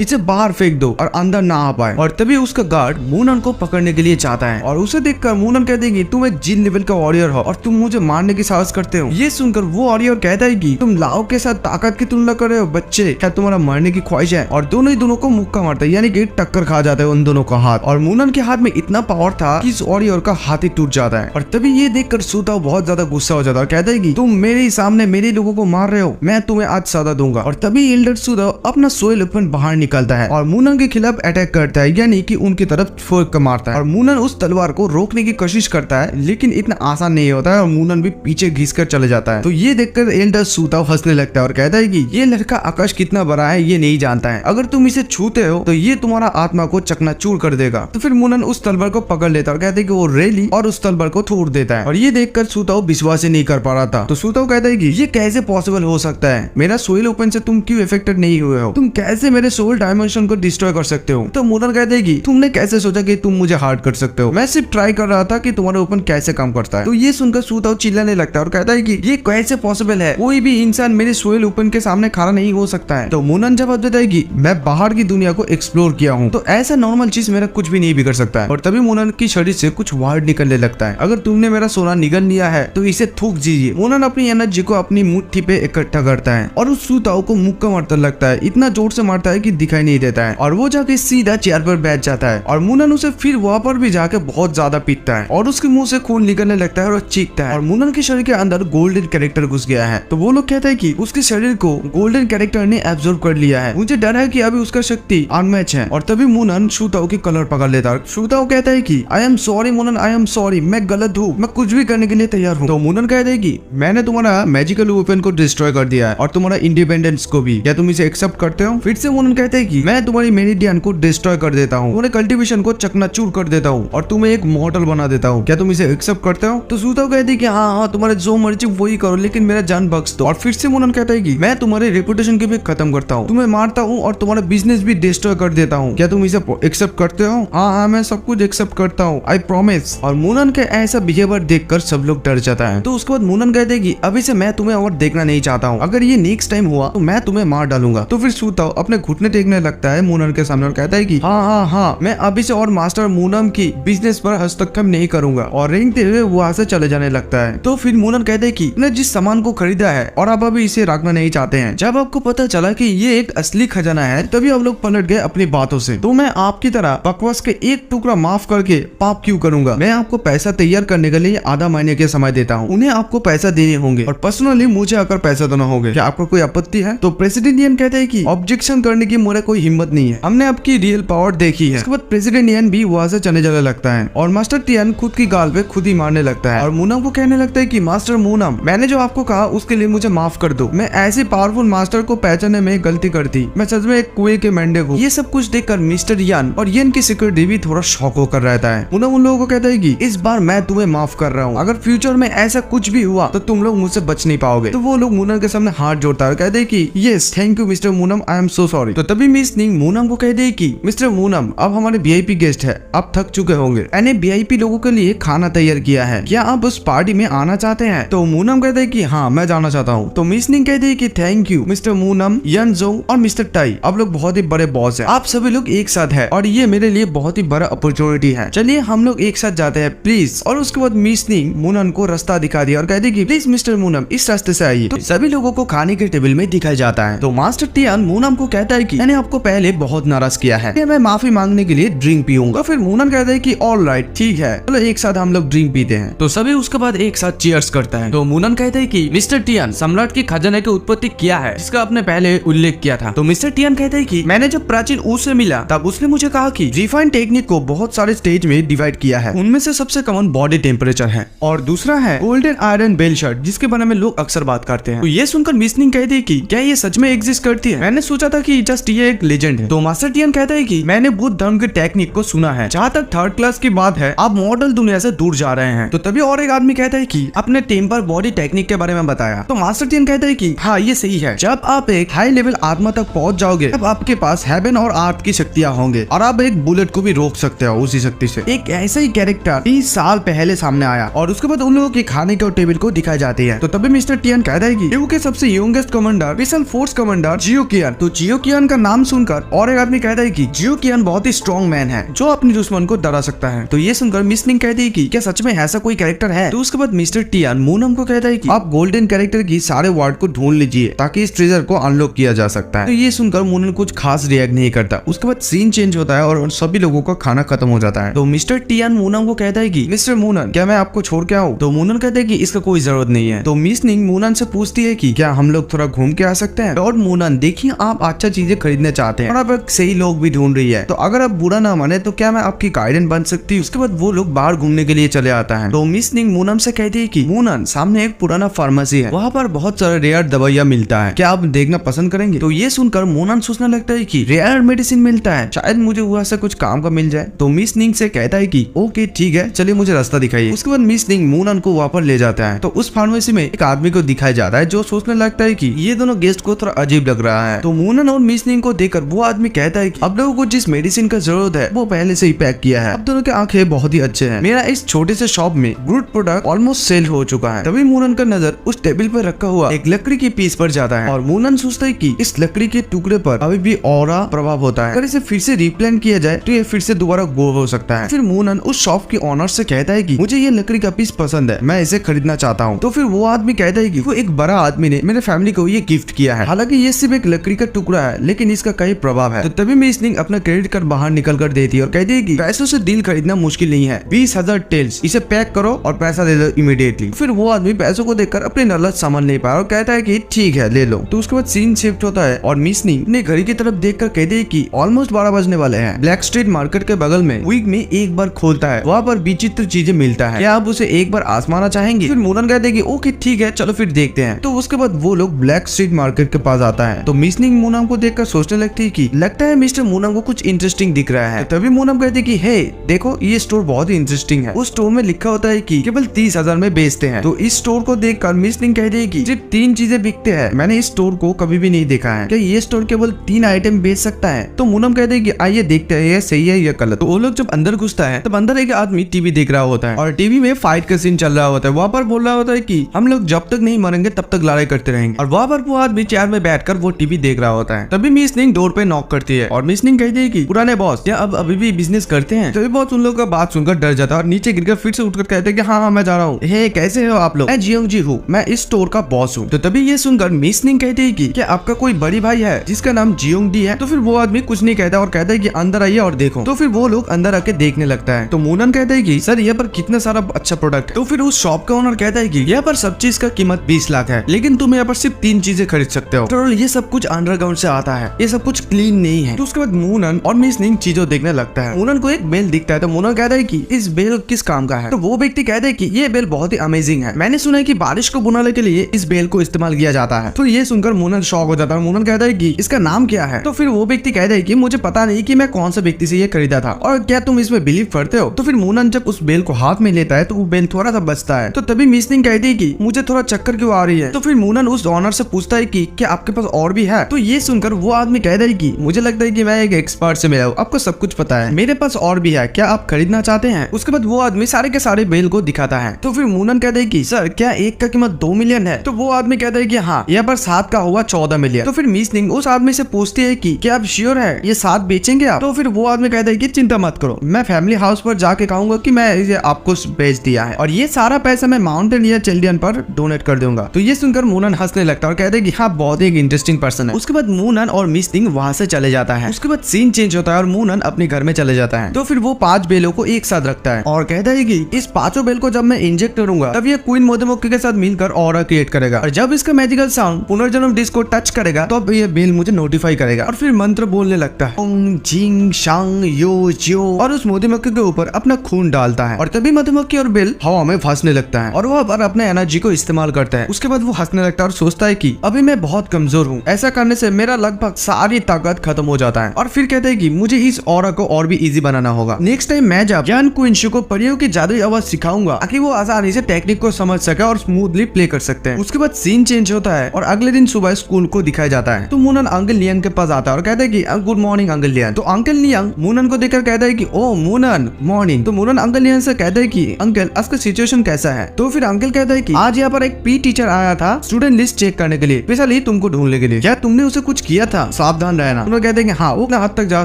इसे बाहर फेंक दो और अंदर ना आ पाए। और तभी उसका गार्ड मूनन को पकड़ने के लिए चाहता है और उसे देखकर मूनन कहते हैं कि तुम एक जिन लेवल का वॉरियर हो और तुम मुझे मारने की साहस करते हो। ये सुनकर वो वॉरियर कहता है कि तुम लाओ के साथ ताकत की तुलना कर रहे हो बच्चे, क्या तुम्हारा मरने की ख्वाहिश है? और दोनों ही दोनों को मुक्का मारता है, यानी कि टक्कर खा जाता है उन दोनों का हाथ। और मूनन के हाथ में इतना पावर था कि इस वॉरियर का हाथ ही टूट जाता है। और तभी ये देखकर सूताओ बहुत ज्यादा गुस्सा हो जाता है और कहता है कि तुम मेरे सामने मेरे लोगों को मार रहे हो, मैं तुम्हें आज सजा दूंगा। और तभी एल्डर सूताओ अपना सोयल वेपन बाहर निकालता है और मूनन के खिलाफ अटैक करता है, यानी कि उनकी तरफ फोक मारता है। और मूनन उस तलवार को रोकने की कोशिश करता है लेकिन इतना आसान नहीं होता है और मूनन भी पीछे घिसकर चले जाता है। तो ये देखकर एल्डर सूताओ हंसने लगता है और कहता है कि ये लड़का आकाश कितना बड़ा है ये नहीं जानता है, अगर तुम इसे छूते हो तो ये तुम्हारा आत्मा को चकनाचूर कर देगा। तो फिर मूनन उस तलवार को पकड़ लेता है और कहते हैं कि वो रेली और उस तलवार को तोड़ देता है। और ये देखकर सुताओ विश्वास ही नहीं कर पा रहा था। तो सुताओ कहता है कि ये कैसे पॉसिबल हो सकता है, मेरा सोल ओपन से तुम क्यों इफेक्टेड नहीं हुए हो, तुम कैसे मेरे सोल डायमेंशन को डिस्ट्रॉय कर सकते हो। तो मुनन कहते हैं कि तुमने कैसे सोचा कि तुम मुझे हार्ट कर सकते हो, मैं सिर्फ ट्राई कर रहा था कि तुम्हारा ओपन कैसे काम करता है। तो ये सुनकर सुताओ चिल्लाने लगता है और कहता है कि ये कैसे पॉसिबल है, कोई भी इंसान मेरे सोल ओपन के सामने खड़ा नहीं हो सकता है। तो मुनन जवाब देता है कि मैं बाहर की दुनिया को एक्सप्लोर किया हूँ, तो ऐसा नॉर्मल चीज मेरा कुछ भी नहीं बिगड़ सकता है। और तभी मुनन की शरीर से कुछ वर्ड निकलने लगता है, अगर तुमने मेरा सोना निगल लिया है तो इसे थूक दीजिए। मुनन अपनी एनर्जी को अपनी मुट्ठी पे इकट्ठा करता है और उस सुताओ को मुक्का मारता लगता है, इतना जोर से मारता है कि दिखाई नहीं देता है। और वो जाके सीधा चेयर पर बैठ जाता है और मुनन उसे फिर वहाँ पर भी जाके बहुत ज्यादा पीटता है और उसके मुंह से खून निकलने लगता है और चीखता है। और मुनन के शरीर के अंदर गोल्डन कैरेक्टर घुस गया है। तो वो लोग कहते हैं कि उसके शरीर को गोल्डन कैरेक्टर ने एब्जॉर्ब कर लिया है, मुझे डर है कि अभी उसका शक्ति अनमैच है। और तभी मुनन सुताओ की कलर पकड़ लेता है। सुताओ कहता है कि आई एम सॉरी मुनन, आई एम सॉरी, मैं गलत हूँ, मैं कुछ भी करने के लिए तैयार हूँ। तो मुनन कहता है कि मैंने तुम्हारा मैजिकल वेपन को डिस्ट्रॉय कर दिया है और तुम्हारा इंडिपेंडेंस को भी, क्या तुम इसे एक्सेप्ट करते हो। फिर से मुनन कहते हैं कि मैं तुम्हारी मेरिडियन को डिस्ट्रॉय कर देता हूँ, तुम्हारे कल्टीवेशन को चकनाचूर कर देता हूँ और तुम्हें एक मॉडल बना देता हूँ, क्या तुम इसे एक्सेप्ट करते हो। तो सुताओ कहती है कि हाँ हाँ तुम्हारे जो मर्जी वही करो, लेकिन मेरा जान बख्श दो। और फिर से मुनन कहता है कि मैं तुम्हारे रेपुटेशन के भी खत्म करता हूँ, तुम्हें मारता हूँ और तुम्हारा बिजनेस भी डिस्ट्रॉय कर देता हूँ, क्या तुम इसे एक्सेप्ट करते हो। हाँ हाँ मैं सब कुछ एक्सेप्ट करता हूँ, आई प्रॉमिस। और मुनन के ऐसा बिहेवियर देखकर सब लोग डर जाता है। तो उसके बाद मुनन कहते हैं कि अभी से मैं तुम्हें और देखना नहीं चाहता हूँ, अगर ये नेक्स्ट टाइम हुआ तो मैं तुम्हें मार डालूंगा। तो फिर सुताओ अपने घुटने टेकने लगता है मुनन के सामने और कहता है कि हाँ हाँ हाँ मैं अभी से और मास्टर मुनन की बिजनेस पर हस्तक्षेप नहीं करूंगा और रेंगते हुए वहां से चले जाने लगता है। तो फिर मुनन कहते हैं कि तुमने जिस सामान को खरीदा है और आप अभी इसे रखना नहीं चाहते हैं, जब आपको पता चला कि ये एक असली खजाना है तभी आप लोग पलट गए अपनी बातों से। तो मैं आपकी तरह बकवास के एक टुकड़ा माफ करके पाप क्यों करूंगा। मैं आपको पैसा तैयार करने के लिए आधा महीने के समय देता हूँ, उन्हें आपको पैसा देने होंगे और पर्सनली मुझे आकर पैसा देना होगा, क्या आपको कोई आपत्ति है। तो प्रेसिडेंट यन कहते हैं कि ऑब्जेक्शन करने की मेरा कोई हिम्मत नहीं है, हमने आपकी रियल पावर देखी है। उसके बाद प्रेसिडेंट यन भी वहां से चले जाने लगता है और मास्टर टियन खुद की गाल पे खुद ही मारने लगता है और मूनम को कहने लगता है कि मास्टर मूनम मैंने जो आपको कहा उसके लिए मुझे माफ कर दो, मैं ऐसे पावरफुल मास्टर को पहचानने में गलती करती, मैं सच में एक कुएं के मेंढक हूँ। ये सब कुछ देखकर मिस्टर यन और यन की सिक्योरिटी भी थोड़ा शॉक होकर रहता है। मूनम उन लोगों को कहता है कि इस बार मैं तुम्हें माफ कर रहा हूँ, अगर फ्यूचर में ऐसा कुछ भी हुआ तो तुम लोग मुझसे बच नहीं पाओगे। तो वो लोग मूनम के सामने हाथ जोड़ता है और कहते हैं कि यस थैंक यू मिस्टर मूनम, आई एम सो सॉरी। तो तभी मिस निंग मूनम को कहते हैं कि मिस्टर मूनम अब हमारे वीआईपी गेस्ट है, आप थक चुके होंगे, मैंने वीआईपी लोगों के लिए खाना तैयार किया है, क्या आप उस पार्टी में आना चाहते हैं। तो मूनम कहते हैं कि हाँ मैं जाना चाहता हूँ। तो मिस निंग कहते हैं कि थैंक यू मिस्टर मूनम, यन जोंग और मिस्टर टाई, आप लोग बहुत ही बड़े बॉस हैं, आप सभी लोग एक साथ हैं और ये मेरे लिए बहुत ही बड़ा अपॉर्चुनिटी है, चलिए हम लोग एक साथ जाते हैं प्लीज। और उसके बाद मिस निंग मूनम को रास्ता दिखा दिया और कहते हैं कि प्लीज मिस्टर मूनम इस रास्ते से आइए। तो सभी लोगों को खाने के टेबल में दिखाया जाता है। तो मास्टर टियान मूनम को कहता है कि मैंने आपको पहले बहुत नाराज किया है, मैं माफी मांगने के लिए ड्रिंक पीऊंगा। फिर मूनम कहता है कि ऑल राइट ठीक है, चलो एक साथ हम लोग ड्रिंक पीते हैं। तो सभी उसके बाद एक साथ चीयर्स करता है। तो मूनम कहते हैं कि मिस्टर टियान सम्राट की खजाने की उत्पत्ति क्या है जिसका आपने पहले उल्लेख किया था। तो मिस्टर टियान कहते हैं कि मैंने जब प्राचीन ऊस से मिला तब उसने मुझे कहा कि रिफाइन टेक्निक को बहुत सारे स्टेज में डिवाइड किया है, उनमें से सबसे कॉमन बॉडी टेम्परेचर है और दूसरा है गोल्डन आयरन बेल शर्ट जिसके बारे में लोग अक्सर बात करते हैं। तो ये सुनकर मिस निंग कहती है कि क्या ये सच में एग्जिस्ट करती है, मैंने सोचा था कि जस्ट ये एक लेजेंड है। तो मास्टर टियान कहता है कि मैंने बुद्ध धर्म की टेक्निक को सुना है, जहाँ तक थर्ड क्लास की बात है आप मॉडल दुनिया से दूर जा रहे हैं। तो तभी और एक आदमी कहता है कि अपने टेम्पर बॉडी टेक्निक के बारे में बताया। तो मास्टर टियान कहता है कि हाँ ये सही है, जब आप एक हाई लेवल आत्मा तक पहुंच जाओगे तब आपके पास हेवन और अर्थ की शक्तियां होंगे और आप एक बुलेट को भी रोक सकते हो उसी शक्ति से। एक ऐसा ही कैरेक्टर 30 साल पहले सामने आया और उसके बाद उन लोगों के खाने के टेबल को दिखाई जाती है। तो तभी मिस्टर टियान कहता है कि ईयू के सबसे youngest commander special force commander जियो कियान। तो जियो कियान का नाम सुनकर और एक आदमी कहता है कि जियो कियान बहुत ही स्ट्रॉन्ग मैन है जो अपने दुश्मन को डरा सकता है। तो ये सुनकर मिस निंग कहती है कि क्या सच में ऐसा कोई कैरेक्टर है। तो उसके बाद मिस्टर टियान मूनम को कहता है कि आप गोल्डन कैरेक्टर की सारे वार्ड को ढूंढ लीजिए ताकि इस ट्रेजर को अनलॉक किया जा सकता है। तो ये सुनकर मूनम कुछ खास रिएक्ट नहीं करता। उसके बाद सीन चेंज होता है और सभी लोगों का खाना खत्म हो जाता है। तो मिस्टर टियान मूनम को कहता है कि मिस्टर मूनन क्या मैं आपको छोड़ के आऊं। तो मूनन कहते हैं कि इसका कोई जरूरत नहीं है। तो मिस निंग मूनन से पूछती है कि क्या हम लोग थोड़ा घूम के आ सकते हैं। और मूनन देखिए आप अच्छा चीजें खरीदने चाहते हैं और आप एक सही लोग भी ढूंढ रही है, तो अगर आप बुरा ना माने तो क्या मैं आपकी गाइडेंस बन सकती हूँ। उसके बाद वो लोग बाहर घूमने के लिए चले आता है। तो मिस निंग मूनम से कहती है कि मूनन सामने एक पुराना फार्मेसी है, वहाँ पर बहुत सारे रेयर दवाइयाँ मिलता है, क्या आप देखना पसंद करेंगे। तो ये सुनकर मूनन सोचने लगता है कि रेयर मेडिसिन मिलता है, शायद मुझे वहाँ से कुछ काम का मिल जाए। तो मिस निंग से कहता है कि ओके ठीक है, चलिए मुझे रास्ता दिखाइए। उसके बाद मिस निंग मूनन को वहाँ पर ले जाता है। तो उस फार्मेसी में एक आदमी को दिखाया जाता है जो सोचने लगता है कि ये दोनों गेस्ट को थोड़ा अजीब लग रहा है। तो मूनन और मिस निंग को देखकर वो आदमी कहता है कि अब लोगों को जिस मेडिसिन का जरूरत है वो पहले से ही पैक किया है। अब दोनों के आंखें बहुत ही अच्छे हैं। मेरा इस छोटे से शॉप में गुड प्रोडक्ट ऑलमोस्ट सेल हो चुका है। तभी मूनन का नजर उस टेबल पर रखा हुआ एक लकड़ी के पीस पर जाता है और मूनन सोचता है कि इस लकड़ी के टुकड़े पर अभी भी ऑरा प्रभाव होता है। अगर इसे फिर से रिप्लांट किया जाए तो ये फिर से दोबारा ग्रो हो सकता है। फिर मूनन उस शॉप के ऑनर से कहता है कि मुझे ये लकड़ी का पीस पसंद है, मैं इसे खरीदना चाहता हूँ। तो फिर वो आदमी कहता है कि वो एक बड़ा आदमी ने मेरे फैमिली को ये गिफ्ट किया है। हालांकि ये सिर्फ एक लकड़ी का टुकड़ा है लेकिन इसका कई प्रभाव है। तो तभी मिस निंग अपना क्रेडिट कार्ड बाहर निकल कर देती है और कहती है कि पैसों से डील खरीदना मुश्किल नहीं है, 20,000 टेल्स, इसे पैक करो और पैसा दे दो इमीडिएटली। फिर वो आदमी पैसों को देखकर अपनी लालच संभाल नहीं पाया और कहता है कि ठीक है ले लो। तो उसके बाद सीन शिफ्ट होता है और मिस निंग अपने घड़ी की तरफ देखकर कहती है कि ऑलमोस्ट 12 बजने वाले हैं। ब्लैक स्ट्रीट मार्केट के बगल में वीक में एक बार खोलता है, वहाँ पर विचित्र चीजें मिलता है, क्या आप उसे एक बार आजमाना चाहेंगे? फिर मूनन कहते हैं कि ओके ठीक है चलो फिर देखते हैं। तो उसके बाद वो लोग ब्लैक स्ट्रीट मार्केट के पास आता है। तो मिस निंग मूनम को देखकर सोचने लगती है कि लगता है मिस्टर मूनम को कुछ इंटरेस्टिंग दिख रहा है। तभी मूनम कहती है कि हे देखो ये स्टोर बहुत ही इंटरेस्टिंग है। उस स्टोर में लिखा होता है कि केवल 30,000 में बेचते हैं। तो इस स्टोर को देखकर मिस निंग कहती है कि सिर्फ 3 चीजें बिकते हैं, मैंने इस स्टोर को कभी भी नहीं देखा है, क्या ये स्टोर केवल 3 आइटम बेच सकता है? तो मूनम कहते हैं कि आइए देखते हैं ये सही है या गलत। तो वो लोग जब अंदर घुसता है तब अंदर एक आदमी टीवी देख रहा होता है और टीवी में फाइट का सीन चल रहा होता है। वहाँ पर बोल रहा होता है कि हम लोग जब तक नहीं मरेंगे तब तक लड़ाई करते रहेंगे और वहाँ पर वो आदमी चेयर में बैठकर वो टीवी देख रहा होता है। तभी मिस निंग डोर पे नॉक करती है और मिस निंग कहती है कि पुराने बॉस क्या अब अभी भी बिजनेस करते हैं? तभी बॉस उन लोगों का बात सुनकर डर जाता है और नीचे गिरकर फिर से उठकर कहते हैं कि हाँ मैं जा रहा हूँ। हे कैसे हो आप लोग? मैं जियोंग जी हूँ, मैं इस स्टोर का बॉस हूँ। तो तभी ये सुनकर मिस निंग कहती है कि क्या आपका कोई बड़ी भाई है जिसका नाम जियोंग डी है? तो फिर वो आदमी कुछ नहीं कहता और कहता है कि अंदर आइए और देखो। तो फिर वो लोग अंदर आके देखने लगता है। तो मूनन कहता है कि सर यहाँ पर कितना सारा अच्छा प्रोडक्ट है। तो फिर उस शॉप का ओनर कहता है कि यहाँ पर सब चीज का कीमत 20 लाख है लेकिन तुम यहाँ पर सिर्फ 3 चीजें खरीद सकते हो। तो ये सब कुछ अंडरग्राउंड से आता है, ये सब कुछ क्लीन नहीं है। तो उसके बाद मूनन और मिस निंग चीजों देखने लगता है। मूनन को एक बेल दिखता है तो मूनन कहता है कि इस बेल किस काम का है? तो वो व्यक्ति कहता है कि ये बेल बहुत ही अमेजिंग है, मैंने सुना है कि बारिश को बुनाने के लिए इस बेल को इस्तेमाल किया जाता है। तो ये सुनकर मूनन शॉक हो जाता है। मूनन कहता है कि इसका नाम क्या है? तो फिर वो व्यक्ति कहता है कि मुझे पता नहीं कि मैं कौन सा व्यक्ति से ये खरीदा था और क्या तुम इसमें बिलीव करते हो? तो फिर मूनन जब उस बेल को हाथ में लेता है तो वो बेल थोड़ा सा बचता है। तो तभी मिस निंग कहती है कि मुझे थोड़ा चक्कर क्यों आ रही है? तो फिर मूनन उस ऑनर से पूछता है कि क्या आपके पास और भी है? तो ये सुनकर वो आदमी कहता है कि मुझे लगता है कि मैं एक एक्सपर्ट से मिला हूँ, आपको सब कुछ पता है, मेरे पास और भी है, क्या आप खरीदना चाहते हैं? उसके बाद वो आदमी सारे के सारे बेल को दिखाता है। तो फिर मूनन कहता है कि सर क्या एक का कीमत 2 मिलियन है? तो वो आदमी कहता है कि हाँ, यहाँ पर 7 का हुआ 14 मिलियन। तो फिर मिस निंग उस आदमी से पूछती है कि क्या आप श्योर है ये 7 बेचेंगे आप? तो फिर वो आदमी कहता है कि चिंता मत करो, मैं फैमिली हाउस पर जाके कहूंगा कि मैं इसे आपको बेच दिया है और ये सारा पैसा मैं माउंटेन या चिल्ड्रन पर डोनेट कर दूंगा। तो ये सुनकर मूनन हंसने लगता है और कहते हैं कि हाँ बहुत एक इंटरेस्टिंग पर्सन है। उसके बाद मूनन और मिस निंग वहां से चले जाता है। उसके बाद सीन चेंज होता है और मूनन अपने घर में चले जाता है। तो फिर वो 5 बेलों को एक साथ रखता है और कहता है कि इस 5 बेल को जब मैं इंजेक्ट करूंगा तब ये क्वीन मोदेमोक्की के साथ मिलकर ऑरा क्रिएट करेगा और जब इसका मैजिकल साउंड पुनर्जन्म डिस्क को टच करेगा तो अब ये बेल मुझे नोटिफाई करेगा और फिर मंत्र बोलने लगता है ओंग जिंग शांग यो जियो और उस मधुमक्खी के ऊपर अपना खून डालता है और तभी मधुमक्खी और बेल हवा में फंसने लगता है और वो अब अपने एनर्जी को इस्तेमाल करता है। उसके बाद वो हंसने लगता है और सोचता है कि अभी मैं बहुत कमजोर हूँ, ऐसा करने से मेरा लगभग सारी ताकत खत्म हो जाता है और फिर कहता है कि मुझे इस ऑरा को और भी इजी बनाना होगा। नेक्स्ट टाइम मैं जब यान क्विंशु को परियों की जादुई आवाज सिखाऊंगा ताकि वो आसानी से टेक्निक को समझ सके और स्मूथली प्ले कर सकते हैं। उसके बाद सीन चेंज होता है और अगले दिन सुबह स्कूल को दिखाया जाता है। तो मूनन अंकल लियांग के पास आता है और कहता है कि गुड मॉर्निंग अंकल लियांग। तो अंकल लियांग मूनन को देखकर कहता है कि ओ मूनन मॉर्निंग। तो मूनन अंकल लियांग से कहता है कि अंकल आज का सिचुएशन कैसा है? तो फिर अंकल कहता है कि आज यहाँ पर एक पी टीचर आया था स्टूडेंट लिस्ट चेक करने के लिए, स्पेशली तुमको ढूंढने के लिए, क्या तुमने उसे कुछ किया था? सावधान रहना। उन्होंने कहते हैं कि हाँ वो अपना हद तक जा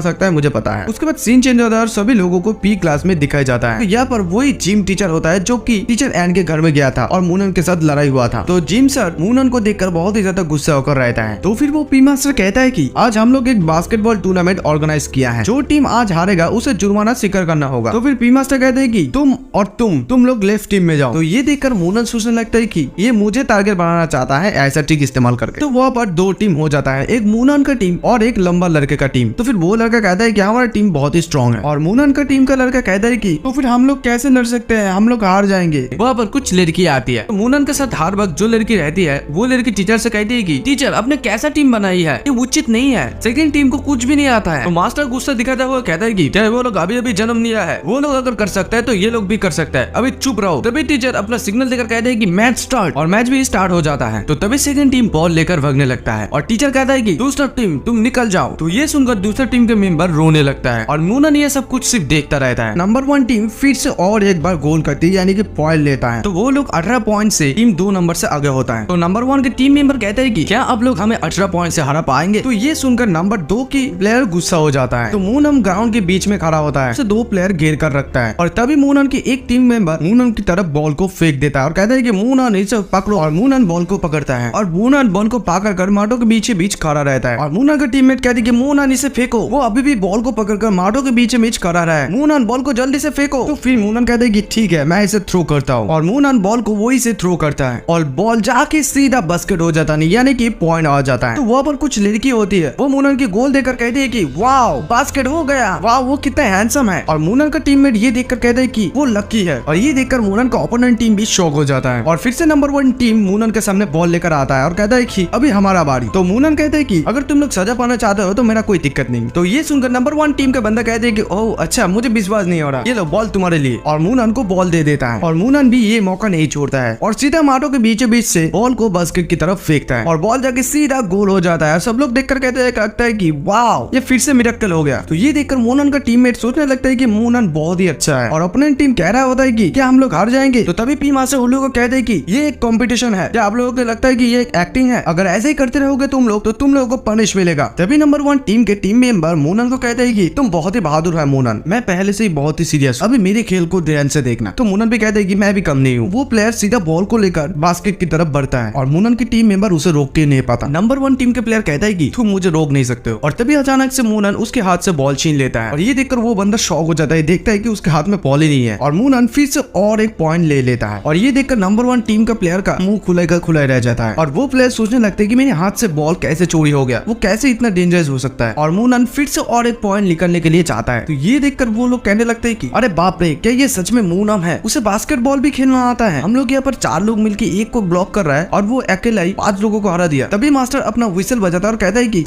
सकता है, मुझे पता है। उसके बाद सीन चेंज होता है और सभी लोगों को पी क्लास में दिखाया जाता है। तो यहाँ पर वही जिम टीचर होता है जो कि टीचर एन के घर में गया था और मूनन के साथ लड़ाई हुआ था। तो जिम सर मूनन को देखकर बहुत ही ज्यादा गुस्सा होकर रहता है। तो फिर वो पी मास्टर कहता है कि आज हम लोग एक बास्केटबॉल टूर्नामेंट ऑर्गेनाइज किया है, जो टीम आज हारेगा उसे जुर्माना स्वीकार करना होगा। तो फिर पी मास्टर कहते हैं कि तुम और तुम लोग लेफ्ट टीम में जाओ। तो ये देखकर मूनन सोचने लगता है कि ये मुझे टारगेट बनाना चाहता है ऐसा ट्रिक इस्तेमाल करके। तो वहाँ पर 2 टीम हो जाता है, एक मूनन का टीम और एक लंबा लड़के का टीम। तो फिर वो लड़का कहता है कि हमारा टीम बहुत ही स्ट्रॉन्ग है और मूनन का टीम का लड़का कहता है कि तो फिर हम लोग कैसे लड़ सकते हैं, हम लोग हार जाएंगे। वहाँ पर कुछ लड़की आती है। तो मूनन के साथ हर वक्त जो लड़की रहती है वो लड़की टीचर से कहती है कि टीचर आपने कैसा टीम बनाई है, ये उचित नहीं है, सेकंड टीम को कुछ भी नहीं आता है। तो मास्टर गुस्सा दिखाता हुआ कहता है कि वो लोग अभी भी जन्म लिया है, वो लोग अगर कर सकता है तो ये लोग भी कर सकता है, अभी चुप रहो। तभी टीचर अपना सिग्नल देकर कहते हैं कि मैच स्टार्ट, और मैच भी स्टार्ट हो जाता है। तो तभी सेकंड टीम बॉल लेकर भागने लगता है और टीचर कहता है कि दूसरा टीम तुम निकल जाओ। तो ये सुनकर दूसरा टीम के मेंबर रोने लगता है और मूनन ये सब कुछ सिर्फ देखता रहता है। नंबर 1 टीम फिर से और एक बार गोल करती है, यानी कि पॉइंट लेता है। तो वो लोग 18 पॉइंट से टीम 2 नंबर से आगे होता है। तो नंबर 1 के टीम मेंबर कहते हैं कि क्या आप लोग हमें 18 पॉइंट से हरा पाएंगे? तो ये सुनकर नंबर 2 की प्लेयर गुस्सा हो जाता है। तो मूनन ग्राउंड के बीच में खड़ा होता है, उसे 2 प्लेयर घेर कर रखता है और तभी मूनन की एक टीम मेंबर मूनन की तरफ बॉल को फेंक देता है और कहता है कि मूनन इसे पकड़ो, और मूनन बॉल को पकड़ता है और मूनन बॉल को पकड़कर माटो के बीच खड़ा रहता है। और मूनन का टीममेट कहती है कि मूनन इसे फेंको, वो अभी भी बॉल को पकड़कर माटो के बीच खड़ा रहा है, मूनन बॉल को जल्दी से फेंको। तो फिर मूनन कहते हैं कि ठीक है मैं इसे थ्रो करता हूँ, और मूनन बॉल को वही से थ्रो करता है और बॉल जाके सीधा बास्केट हो जाता है, यानी कि पॉइंट आ जाता है। तो वहाँ पर कुछ लड़की होती है, वो मूनन की गोल देखकर कहती है कि वाओ बास्केट हो गया, वाह वो कितना हैंडसम है। और मूनन का टीममेट ये देखकर कहता है कि वो लकी है, और ये देखकर मूनन का ओपोनेंट टीम भी शॉक हो जाता है। और फिर से नंबर 1 टीम मूनन के सामने बॉल लेकर आता है और कहता है कि अभी हमारा बारी। तो मूनन कहते हैं कि अगर तुम लोग सजा पाना चाहते हो तो मेरा कोई दिक्कत नहीं। तो ये सुनकर नंबर 1 टीम का बंदा कहते हैं कि ओह अच्छा, मुझे विश्वास नहीं हो रहा, ये लो बॉल तुम्हारे लिए। और मूनन को बॉल दे देता है और मूनन भी ये मौका नहीं छोड़ता है और सीधा माटो के बीच से बॉल को बास्केट की तरफ फेंकता है और बॉल जाके सीधा गोल हो जाता है। सब लोग देखकर कहते हैं, लगता है कि वाओ ये फिर से मिरेकल हो गया। तो ये देखकर मूनन का टीममेट सोचने लगता है कि मूनन बहुत ही अच्छा है, और अपने टीम कह रहा होता है कि क्या हम लोग हार जाएंगे? तो तभी पी मास्टर उन लोगों को कहते हैं कि ये एक कंपटीशन है, क्या आप लोगों को लगता है कि ये एक एक्टिंग है? अगर ऐसे ही करते रहोगे तुम लोग तो तुम लोगों को पनिश मिलेगा। तभी नंबर 1 टीम के टीम मेंबर मूनन को कहते हैं कि तुम बहुत ही बहादुर है मूनन, मैं पहले से ही बहुत ही सीरियस, अभी मेरे खेल को ध्यान से देखना। तो मूनन भी कहते हैं कि मैं भी कम नहीं हूँ। वो प्लेयर सीधा बॉल को लेकर बास्केट की तरफ बढ़ता है और मूनन की टीम मेंबर उसे रोक के नहीं पाता। नंबर 1 टीम के प्लेयर कहता है कि तुम मुझे रोक नहीं सकते हो, और तभी अचानक से मूनन उसके हाथ से बॉल छीन लेता है और ये देखकर वो बंदा शॉक हो जाता है, देखता है कि उसके हाथ में बॉल ही नहीं है, और मूनन फिर से और एक पॉइंट ले लेता है। और ये देखकर नंबर 1 टीम का प्लेयर का मुंह खुला रह जाता है और वो प्लेयर सोचने लगते हैं कि मेरे हाथ से बॉल कैसे चोरी हो गया, वो कैसे इतना डेंजरस हो सकता है, और मूनन फिर से और एक पॉइंट निकलने के लिए चाहता है। तो ये देखकर वो लोग कहने लगते हैं कि अरे बाप रे, क्या ये सच में मूनन है? उसे बास्केटबॉल भी खेलना आता है। हम लोग यहाँ पर 4 लोग मिलकर एक को ब्लॉक कर रहा है और वो अकेला ही 5 लोगों को हरा दिया। तभी मास्टर अपना व्हिसल बजाता है और कहता है कि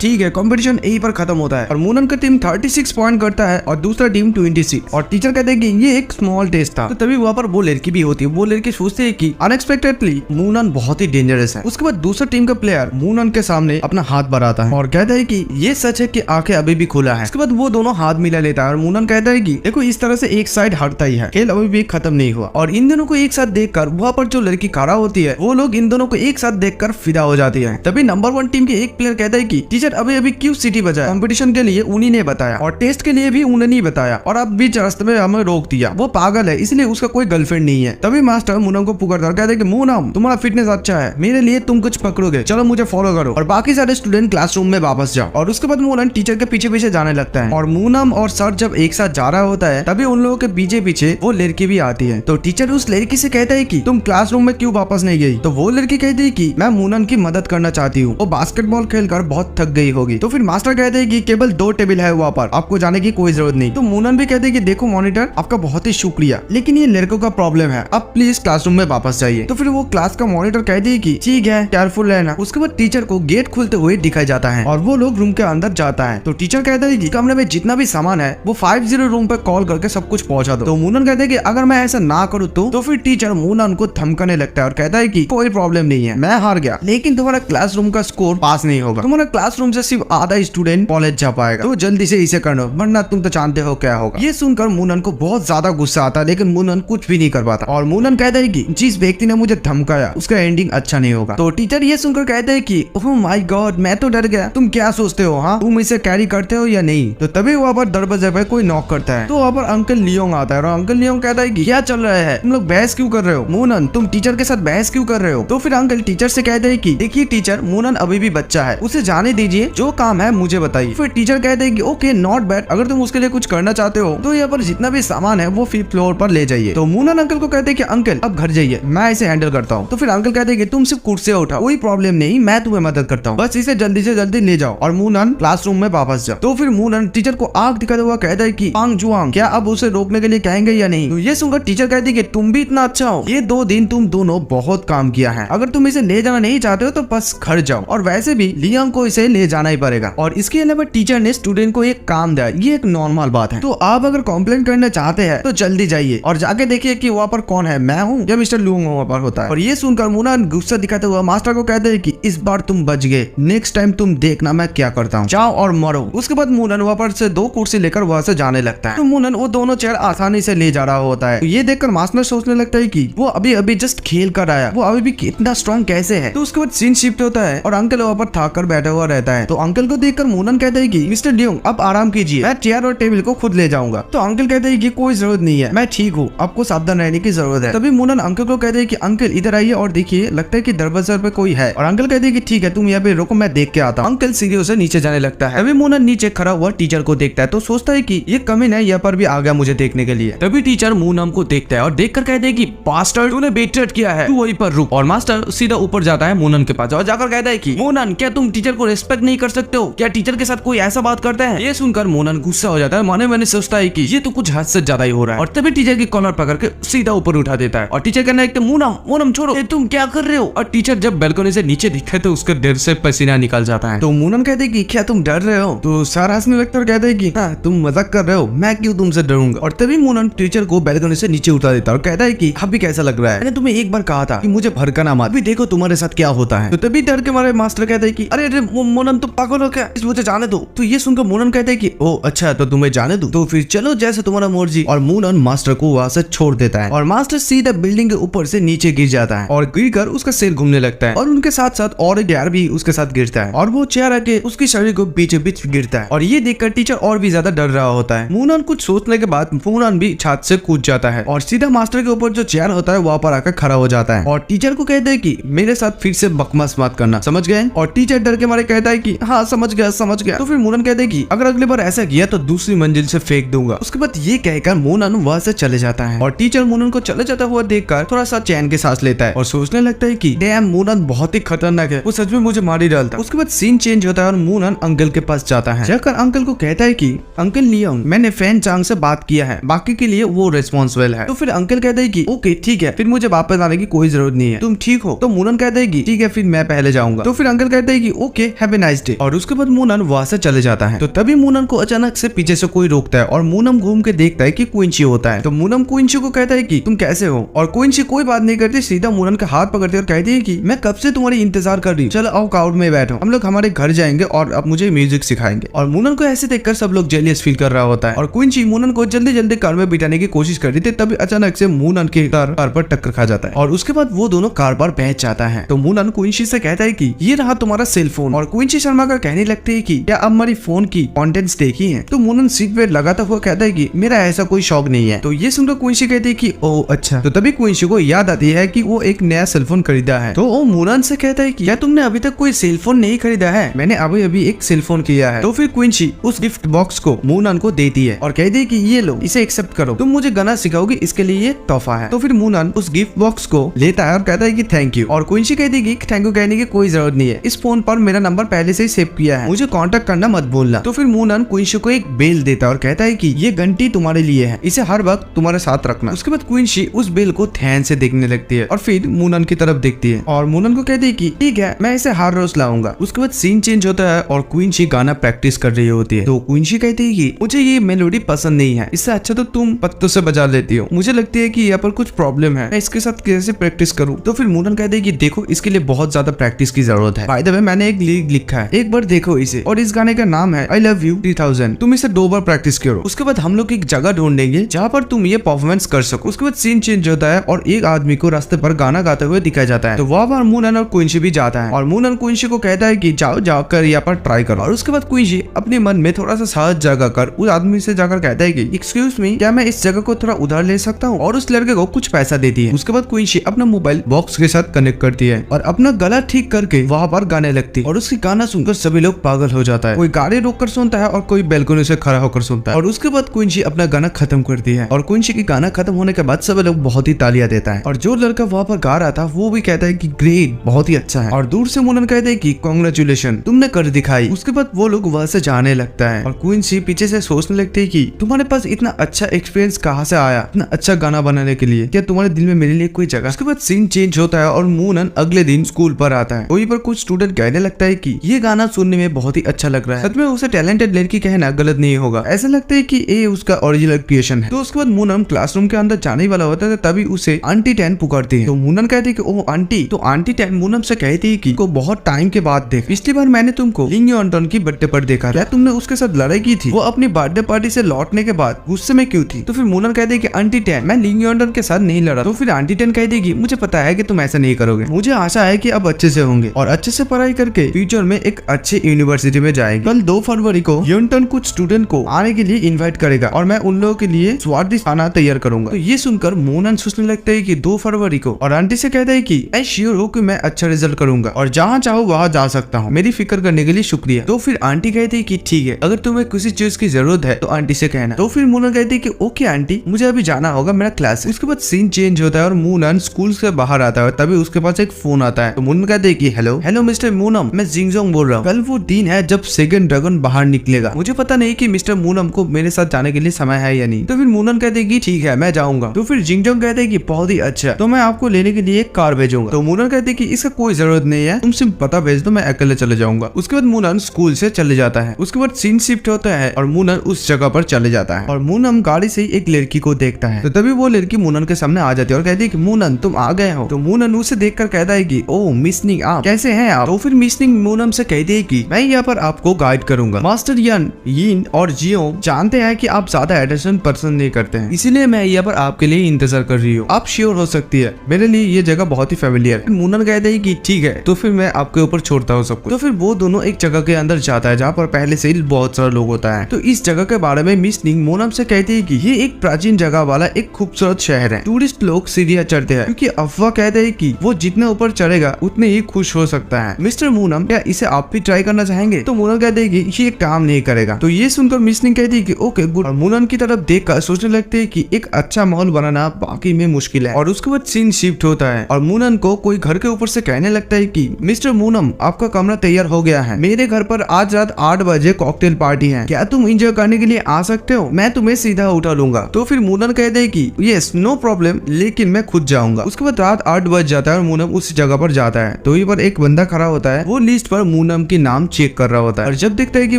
ठीक है कंपटीशन यहीं पर खत्म होता है। और मूनन का टीम 36 पॉइंट करता है और दूसरा टीम 26। और टीचर कहते हैं कि ये एक स्मॉल टेस्ट था। तो तभी वहाँ पर वो लड़की भी होती है, वो लड़की सोचते है कि अनएक्सपेक्टेडली मूनन बहुत ही डेंजरस है। उसके बाद दूसरा टीम का प्लेयर मूनन के सामने अपना हाथ बढ़ाता है और कहता है कि ये सच है कि आंखें अभी भी खुला है। उसके बाद वो दोनों हाथ मिला लेता है और मूनन कहता है कि देखो इस तरह से एक साइड हटता ही है, खेल अभी भी खत्म नहीं हुआ। और इन दोनों को एक साथ देखकर वहाँ पर जो लड़की खड़ा होती है वो लोग इन दोनों को एक साथ देखकर फिदा हो जाती है। तभी नंबर 1 टीम के एक प्लेयर कहता है कि टीचर अभी क्यों सिटी बजाया? कंपटीशन के लिए उन्हीं ने बताया और टेस्ट के लिए भी उन्होंने ही बताया, और अब बीच रास्ते में हमें रोक दिया। वो पागल है, इसलिए उसका कोई गर्लफ्रेंड नहीं है। तभी मास्टर मूनन को पुकारता है, कहते हैं कि मूनन तुम्हारा फिटनेस अच्छा है, मेरे लिए तुम कुछ पकड़ोगे, चलो मुझे फॉलो करो। और बाकी सारे स्टूडेंट क्लासरूम में वापस जाओ। और उसके बाद मूनन टीचर के पीछे जाने लगता है और मूनन और सर जब एक साथ जा रहा होता है तभी उन लोगों के पीछे वो लड़की भी आती है। तो टीचर उस लड़की से कहता है कि तुम क्लासरूम में क्यों वापस नहीं गई? तो वो लड़की कहती है कि मैं मूनन की मदद करना चाहती हूँ, वो बास्केटबॉल खेलकर बहुत थक गई होगी। तो फिर मास्टर कहते हैं कि केवल 2 टेबल है वहाँ पर, आपको जाने की कोई जरूरत नहीं। तो मूनन भी कहते हैं कि देखो मॉनिटर, आपका बहुत ही शुक्रिया, लेकिन ये लड़कों का प्रॉब्लम है, अब प्लीज क्लासरूम में वापस जाइए। तो फिर वो क्लास का मॉनिटर कहती है कि ठीक है केयरफुल रहना। उसके बाद टीचर को गेट खुलते हुए दिखाई जाता है और वो लोग रूम के अंदर जाता है। तो टीचर कहता है कि कमरे में जितना भी सामान है वो 50 रूम पे कॉल करके सब कुछ पहुंचा दो। तो मूनन कहते हैं कि अगर मैं ऐसा ना करूँ तो फिर टीचर मूनन को धमकाने लगता है और कहता है कि कोई प्रॉब्लम नहीं है, मैं हार गया, लेकिन तुम्हारा क्लासरूम का स्कोर पास नहीं होगा, तुम्हारा क्लासरूम से सिर्फ आधा स्टूडेंट कॉलेज जा पाएगा, तो जल्दी से इसे करना, वरना तुम तो जानते हो क्या होगा। ये सुनकर मूनन को बहुत ज्यादा गुस्सा आता है, लेकिन मूनन कुछ भी नहीं कर पाता और मूनन कहता है कि जिस व्यक्ति ने मुझे धमकाया उसका एंडिंग अच्छा नहीं होगा। तो टीचर ये सुनकर कहते हैं कि ओह माय गॉड, मैं तो डर गया, तुम क्या सोचते हो? हाँ, तुम इसे कैरी करते हो या नहीं? तो तभी वहाँ पर दरवाजे पे कोई नॉक करता है। तो वहाँ पर अंकल लियोंग आता है और अंकल लियोंग कहता है कि क्या चल रहा है, तुम लोग बहस क्यों कर रहे हो? मूनन तुम टीचर के साथ बहस क्यों कर रहे हो? तो फिर अंकल टीचर से कहते हैं कि देखिए टीचर, मूनन अभी भी बच्चा है, उसे जाने दीजिए, जो काम है मुझे बताइए। फिर टीचर कहते हैं कि ओके नॉट बैड, अगर तुम उसके लिए कुछ करना चाहते हो तो यहाँ पर जितना भी सामान है वो 5th फ्लोर पर ले जाइए। तो मूनन अंकल को कहते हैं कि अंकल अब घर जाइए, मैं इसे हैंडल करता हूँ। तो फिर अंकल कहते हैं कि तुम सिर्फ कुर्सी उठाओ, कोई प्रॉब्लम नहीं, मैं तुम्हें मदद करता हूँ, बस इसे जल्दी से जल्दी ले जाओ और मूनन क्लासरूम में वापस जाओ। तो फिर मूनन टीचर को आग दिखाते हुआ कहता है कि पांग जुआंग, क्या अब उसे रोकने के लिए कहेंगे या नहीं? तो ये सुनकर टीचर कहती है कि तुम भी इतना अच्छा हो, ये 2 दिन तुम दोनों बहुत काम किया है, अगर तुम इसे ले जाना नहीं चाहते हो तो बस घर जाओ, और वैसे भी लियोंग को इसे ले जाना ही पड़ेगा। और इसके अलावा टीचर ने स्टूडेंट को एक काम दिया, ये एक नॉर्मल नॉर्मल बात है। तो आप अगर कंप्लेंट करना चाहते हैं तो जल्दी जाइए और जाके देखिए कि वहाँ पर कौन है, मैं हूँ या मिस्टर लुंग वहाँ पर होता है। और ये सुनकर मूनन गुस्सा दिखाते हुए मास्टर को कहते हैं कि इस बार तुम बच गए, नेक्स्ट टाइम तुम देखना मैं क्या करता हूँ, जाओ और मरो। उसके बाद मूनन वहाँ पर से 2 कुर्सी लेकर वहाँ से जाने लगता है। तो मूनन वो दोनों चेयर आसानी से ले जा रहा होता है। तो ये देखकर मास्टर सोचने लगता है कि वो अभी अभी जस्ट खेल कर आया, वो अभी भी कितना स्ट्रॉन्ग कैसे है। तो उसके बाद सीन शिफ्ट होता है और अंकल वहाँ पर थक कर बैठा हुआ रहता है। तो अंकल को देखकर मूनन कहता है कि मिस्टर ल्यूंग आप आराम कीजिए, मैं चेयर और टेबल को खुद ले जाऊंगा। तो अंकल कहते हैं कि कोई जरूरत नहीं है, मैं ठीक हूँ, आपको सावधान रहने की जरूरत है। तभी मूनन अंकल को कहते हैं कि अंकल इधर आइए और देखिए, लगता है कि दरवाजे पे कोई है। और अंकल कहते हैं कि ठीक है तुम यहाँ पे रुको, मैं देख के आता हूँ। अंकल सीढ़ियों से नीचे जाने लगता है। तभी मूनन नीचे खड़ा हुआ टीचर को देखता है तो सोचता है कि ये कमीना यहाँ पर भी आ गया मुझे देखने के लिए। तभी टीचर मूनन को देखता है और देखकर कहते हैं कि मास्टर तूने बेइज्जत किया है, तू वहीं पर रुक। और मास्टर सीधा ऊपर जाता है मूनन के पास और जाकर कहता है कि मूनन क्या तुम टीचर को रिस्पेक्ट नहीं कर सकते हो, क्या टीचर के साथ कोई ऐसा बात करता है। ये सुनकर मूनन गुस्सा हो जाता है, माने मैंने सोचता है कि ये तो कुछ हद से ज्यादा ही हो रहा है। और तभी टीचर की कॉलर पकड़ के सीधा ऊपर उठा देता है और टीचर कहना है मूनन छोड़ो, तुम क्या कर रहे हो। और टीचर जब बैल्कनी से नीचे दिखते तो उसके दिल से पसीना निकल जाता है। तो मूनन कहते हैं कि क्या तुम डर रहे हो। तो सर हंसने लगता है और कहते हैं कि हाँ तुम मजाक कर रहे हो, मैं क्यों तुमसे डरूंगा। और तभी मूनन टीचर को बैल्कनी से नीचे उठा देता है और कहता है कि अभी कैसा लग रहा है, मैंने तुम्हें एक बार कहा था कि मुझे भड़काना मत, अभी देखो तुम्हारे साथ क्या होता है। तो तभी डर के मारे मास्टर कहते हैं कि अरे अरे मूनन तुम पागल हो क्या, इस मुझे जाने दो। तो ये सुनकर मूनन कहते हैं कि ओ अच्छा तो तुम्हें जाने दो, तो फिर चलो जैसे तुम्हारा मर्जी। और मूनन मास्टर को वहां से छोड़ देता है और मास्टर सीधा बिल्डिंग के ऊपर से नीचे गिर जाता है और गिरकर उसका सिर घूमने लगता है और उनके साथ साथ और एक यार भी उसके साथ गिरता है और वो चेयर आके उसकी शरीर को बीच बीच गिरता है। और ये देखकर टीचर और भी ज्यादा डर रहा होता है। मूनन कुछ सोचने के बाद मूनन भी छत से कूद जाता है और सीधा मास्टर के ऊपर जो चेयर होता है वहां पर आकर खड़ा हो जाता है और टीचर को कहते हैं कि मेरे साथ फिर से बकवास मत करना, समझ गए। और टीचर डर के मारे कहता है कि हाँ समझ गया। तो फिर मूनन कहते हैं कि अगर अगली बार ऐसा किया तो दूसरी मंजिल से फेंक दूंगा। उसके बाद ये कहकर मूनन वहां से चले जाता है और टीचर मूनन को चले जाता हुआ देखकर थोड़ा सा चैन के सांस लेता है और सोचने लगता है कि डैम मूनन बहुत ही खतरनाक है, वो सच में मुझे मार ही डालता। उसके बाद सीन चेंज होता है और मूनन अंकल के पास जाता है। जाकर अंकल को कहता है कि अंकल लियोंग मैंने फैन चांग से बात किया है, बाकी के लिए वो रिस्पॉन्सिबल है। तो फिर अंकल कहते हैं कि ओके ठीक है, फिर मुझे वापस आने की कोई जरूरत नहीं है, तुम ठीक हो। तो मूनन कहता है कि ठीक है फिर मैं पहले जाऊंगा। तो फिर अंकल कहते हैं कि okay have a nice day. और उसके बाद मूनन वहां से चले जाता है। तो तभी मूनन को अचानक से पीछे से कोई रोकता है और मूनन घूम के देखता है कि क्विंची होता है। तो मूनन क्विंची को कहता है कि तुम कैसे हो। और क्विंची कोई बात नहीं करती, सीधा मूनन का हाथ पकड़ती है और कहती है कि मैं कब से तुम्हारी इंतजार कर रही हूँ, चलो आओ काउड में बैठो, हम लोग हमारे घर जाएंगे और अब मुझे म्यूजिक सिखाएंगे। और मूनन को ऐसे देखकर सब लोग जेलियस फील कर रहा होता है और क्विंची मूनन को जल्दी जल्दी कार में बिठाने की कोशिश कर रही थी। तभी अचानक से मूनन के कार पर टक्कर खा जाता है और उसके बाद वो दोनों कार पर बैठ जाता है। तो मूनन क्विंची से कहता है कि ये रहा तुम्हारा सेल फोन। और क्विंची शर्मा कर कहने लगती है कि क्या अब हमारी फोन की कंटेंट्स देखी है। तो मूनन सीट पे लगाता हुआ कहता है कि मेरा ऐसा कोई शौक नहीं है। तो ये सुनकर क्विंची कहती है कि ओ अच्छा। तो तभी क्विंची को याद आती है कि वो एक नया सेलफोन खरीदा है। तो वो मूनन से कहता है कि क्या तुमने अभी तक कोई सेलफोन नहीं खरीदा है, मैंने अभी अभी एक सेलफोन किया है। तो फिर क्विंची उस गिफ्ट बॉक्स को मूनन को देती है और कहती है कि ये लो, इसे एक्सेप्ट करो, तुम मुझे गाना सिखाओगी, इसके लिए ये तोहफा है। तो फिर मूनन उस गिफ्ट बॉक्स को लेता है और कहता है कि थैंक यू। और क्विंची कहती है कि थैंक यू कहने की कोई जरूरत नहीं है, इस फोन पर मेरा नंबर पहले से ही सेव किया है, मुझे कांटेक्ट करना मत भूलना। तो फिर मूनन क्विंची को एक बेल देता है और कहता है कि ये घंटी तुम्हारे लिए है, इसे हर वक्त तुम्हारे साथ रखना। उसके बाद क्विंची उस बेल को ध्यान से देखने लगती है और फिर मूनन की तरफ देखती है और मूनन को कहती है कि ठीक है मैं इसे हर रोज लाऊंगा। उसके बाद सीन चेंज होता है और क्विंची गाना प्रैक्टिस कर रही होती है। तो क्विंची कहती है कि मुझे ये मेलोडी पसंद नहीं है, इससे अच्छा तो तुम पत्तों से बजा लेती हो, मुझे लगती है कि यहाँ पर कुछ प्रॉब्लम है, मैं इसके साथ कैसे प्रैक्टिस करूँ। तो फिर मूनन कहते हैं कि देखो इसके लिए बहुत ज्यादा प्रैक्टिस की जरूरत है, बाय द वे मैंने एक लिरिक लिखा है, एक बार देखो इसे, और इस गाने का नाम है आई लव यू 3000, तुम इसे 2 बार प्रैक्टिस करो। उसके बाद हम लोग एक जगह ढूंढेंगे जहाँ पर तुम ये परफॉर्मेंस कर सको। उसके बाद सीन चेंज होता है और एक आदमी को रास्ते पर गाना गाते हुए दिखाया जाता है। तो वहाँ पर मूनन और क्विंची भी जाता है और मूनन क्विंची को कहता है कि जाओ जाकर यहाँ पर ट्राई करो। और उसके बाद क्विंची अपने मन में थोड़ा सा साहस जगा कर उस आदमी से जाकर कहता है कि एक्सक्यूज मी, क्या मैं इस जगह को थोड़ा उधार ले सकता हूँ। और उस लड़के को कुछ पैसा देती है। उसके बाद क्विंची अपना मोबाइल बॉक्स के साथ कनेक्ट करती है और अपना गला ठीक करके वहाँ पर गाने लगती है और उसकी गाना सुनकर सभी लोग पागल हो जाता है। कोई गाड़ी रोककर सुनता है और कोई बैल्कनी से खड़ा होकर सुनता है। और उसके बाद क्विंची अपना गाना खत्म करती है और क्विंची की गाना खत्म होने के बाद सभी लोग बहुत ही तालियां देता है और जो लड़का वहाँ पर गा रहा था वो भी कहता है कि ग्रेट, बहुत ही अच्छा है। और दूर से मूनन कहते हैं कि कांग्रेचुलेशन, तुमने कर दिखाई। उसके बाद वो लोग वहाँ से जाने लगता है और क्विंची पीछे से सोचने लगती है कि तुम्हारे पास इतना अच्छा एक्सपीरियंस कहाँ से आया, इतना अच्छा गाना बनाने के लिए, क्या तुम्हारे दिल में मेरे लिए कोई जगह। उसके बाद सीन चेंज होता है और मूनन अगले दिन स्कूल पर आता है। वहीं पर कुछ स्टूडेंट कहने लगता है कि ये गाना सुनने में बहुत ही अच्छा लग रहा है, सच में उसे टैलेंटेड लड़की कहना गलत नहीं होगा। होगा। ऐसा लगता है कि ये उसका ओरिजिनल क्रिएशन है। तो उसके बाद मूनन क्लासरूम के अंदर जाने वाला होता है, तभी उसे आंटी टैन पुकारती है। तो मूनन कहती है कि ओ आंटी। तो आंटी टैन मूनन से कहती है कि को बहुत टाइम के बाद देख, पिछली बार मैंने तुमको लिंग यॉन्टन की बर्थडे पर देखा, क्या तुमने उसके साथ लड़ाई की थी? वो अपनी बर्थडे पार्टी से लौटने के बाद गुस्से में क्यों थी? तो फिर मूनन कहती है कि आंटी टैन मैं लिंग यॉन्टन के साथ नहीं लड़ा। तो फिर आंटी टैन कहती है कि मुझे पता है कि तुम ऐसा नहीं करोगे, मुझे आशा है कि अब अच्छे से होंगे और अच्छे से पढ़ाई करके फ्यूचर में एक अच्छे यूनिवर्सिटी में जाएंगे। कल 2 फरवरी को यॉन्टन कुछ स्टूडेंट को आने के लिए इन्वाइट करेगा और मैं उन लोगों के लिए स्वादिष्ट खाना तैयार करूंगा। तो ये सुनकर मूनन सोचने लगता है कि 2 फरवरी को, और आंटी से कहता है कि मैं श्योर हूँ कि मैं अच्छा रिजल्ट करूंगा और जहाँ चाहो वहाँ जा सकता हूँ, मेरी फिक्र करने के लिए शुक्रिया। तो फिर आंटी कहती है कि ठीक है, अगर तुम्हें किसी चीज की जरूरत है तो आंटी से कहना। तो फिर मूनन कहती है कि ओके आंटी, मुझे अभी जाना होगा, मेरा क्लास है। उसके बाद सीन चेंज होता है और मूनन स्कूल से बाहर आता है, तभी उसके पास एक फोन आता है। तो मूनन कहते है कि हेलो हेलो मिस्टर मूनम, मैं जिंगजोंग बोल रहा हूँ। कल वो दिन है जब सेकंड ड्रैगन बाहर निकलेगा, मुझे पता नहीं कि मिस्टर मूनम को मेरे साथ जाने के लिए समय है या नहीं। तो फिर मूनन कहते हैं कि ठीक है मैं जाऊंगा। तो फिर जिंगजोंग कहते हैं कि बहुत ही अच्छा, तो मैं आपको लेने के लिए एक कार भेजूंगा। तो मूनन कहते हैं कि इसका कोई जरूरत नहीं है, तुम सिर्फ पता भेज दो, मैं अकेले चले जाऊंगा। उसके बाद मूनन स्कूल से चले जाता है। उसके बाद सीन शिफ्ट होता है और मूनन उस जगह पर चले जाता है और मूनन गाड़ी से एक लड़की को देखता है। तो तभी वो लड़की मूनन के सामने आ जाती है और कहती है कि मूनन तुम आ गए हो। तो मूनन उसे देखकर कहता है कि ओ मिस निंग आप कैसे हैं आप? तो फिर मिस निंग मूनन से कहती है कि मैं यहाँ पर आपको गाइड करूंगा। मास्टर यन, यिन और जियो जानते हैं कि आप ज्यादा अटेंशन पसंद नहीं करते हैं, इसीलिए मैं यहाँ पर आपके लिए इंतजार कर रही हूँ, आप श्योर हो सकती है, मेरे लिए ये जगह बहुत ही फेमिलियर है। मूनन कहते हैं कि ठीक है, तो फिर मैं आपके ऊपर छोड़ता हूँ सब कुछ। तो फिर वो दोनों एक जगह के अंदर जाता है जहाँ पर पहले से ही बहुत सारा लोग होता है। तो इस जगह के बारे में मिस निंग मूनन से कहती है कि ये एक प्राचीन जगह वाला एक खूबसूरत शहर है, टूरिस्ट लोग सीढ़ियाँ चढ़ते हैं क्योंकि अफवाह कहते हैं कि वो जितना ऊपर चढ़ेगा उतने ही खुश हो सकता है। मिस्टर मूनम क्या इसे आप भी ट्राई करना चाहेंगे? तो मूनन कहते हैं कि ये काम नहीं करेगा। तो ये सुनकर मिस निंग कहती है कि ओके गुड, और मूनन की तरफ देखकर सोचने लगते हैं कि एक अच्छा माहौल बनाना बाकी में मुश्किल है। और उसके बाद सीन शिफ्ट होता है और मूनन को कोई घर के ऊपर से कहने लगता है कि मिस्टर मूनम आपका कमरा तैयार हो गया है, मेरे घर पर आज रात 8 बजे कॉकटेल पार्टी है, क्या तुम एंजॉय करने के लिए आ सकते हो? मैं तुम्हें सीधा उठा लूंगा। तो फिर मूनन कहते हैं कि यस नो प्रॉब्लम, लेकिन मैं खुद जाऊंगा। उसके बाद रात 8 बज जाता है और मूनम उस जगह पर जाता है। तो यहाँ पर एक बंदा खड़ा होता है, वो लिस्ट पर मूनम की नाम चेक कर रहा होता है और जब देखता है कि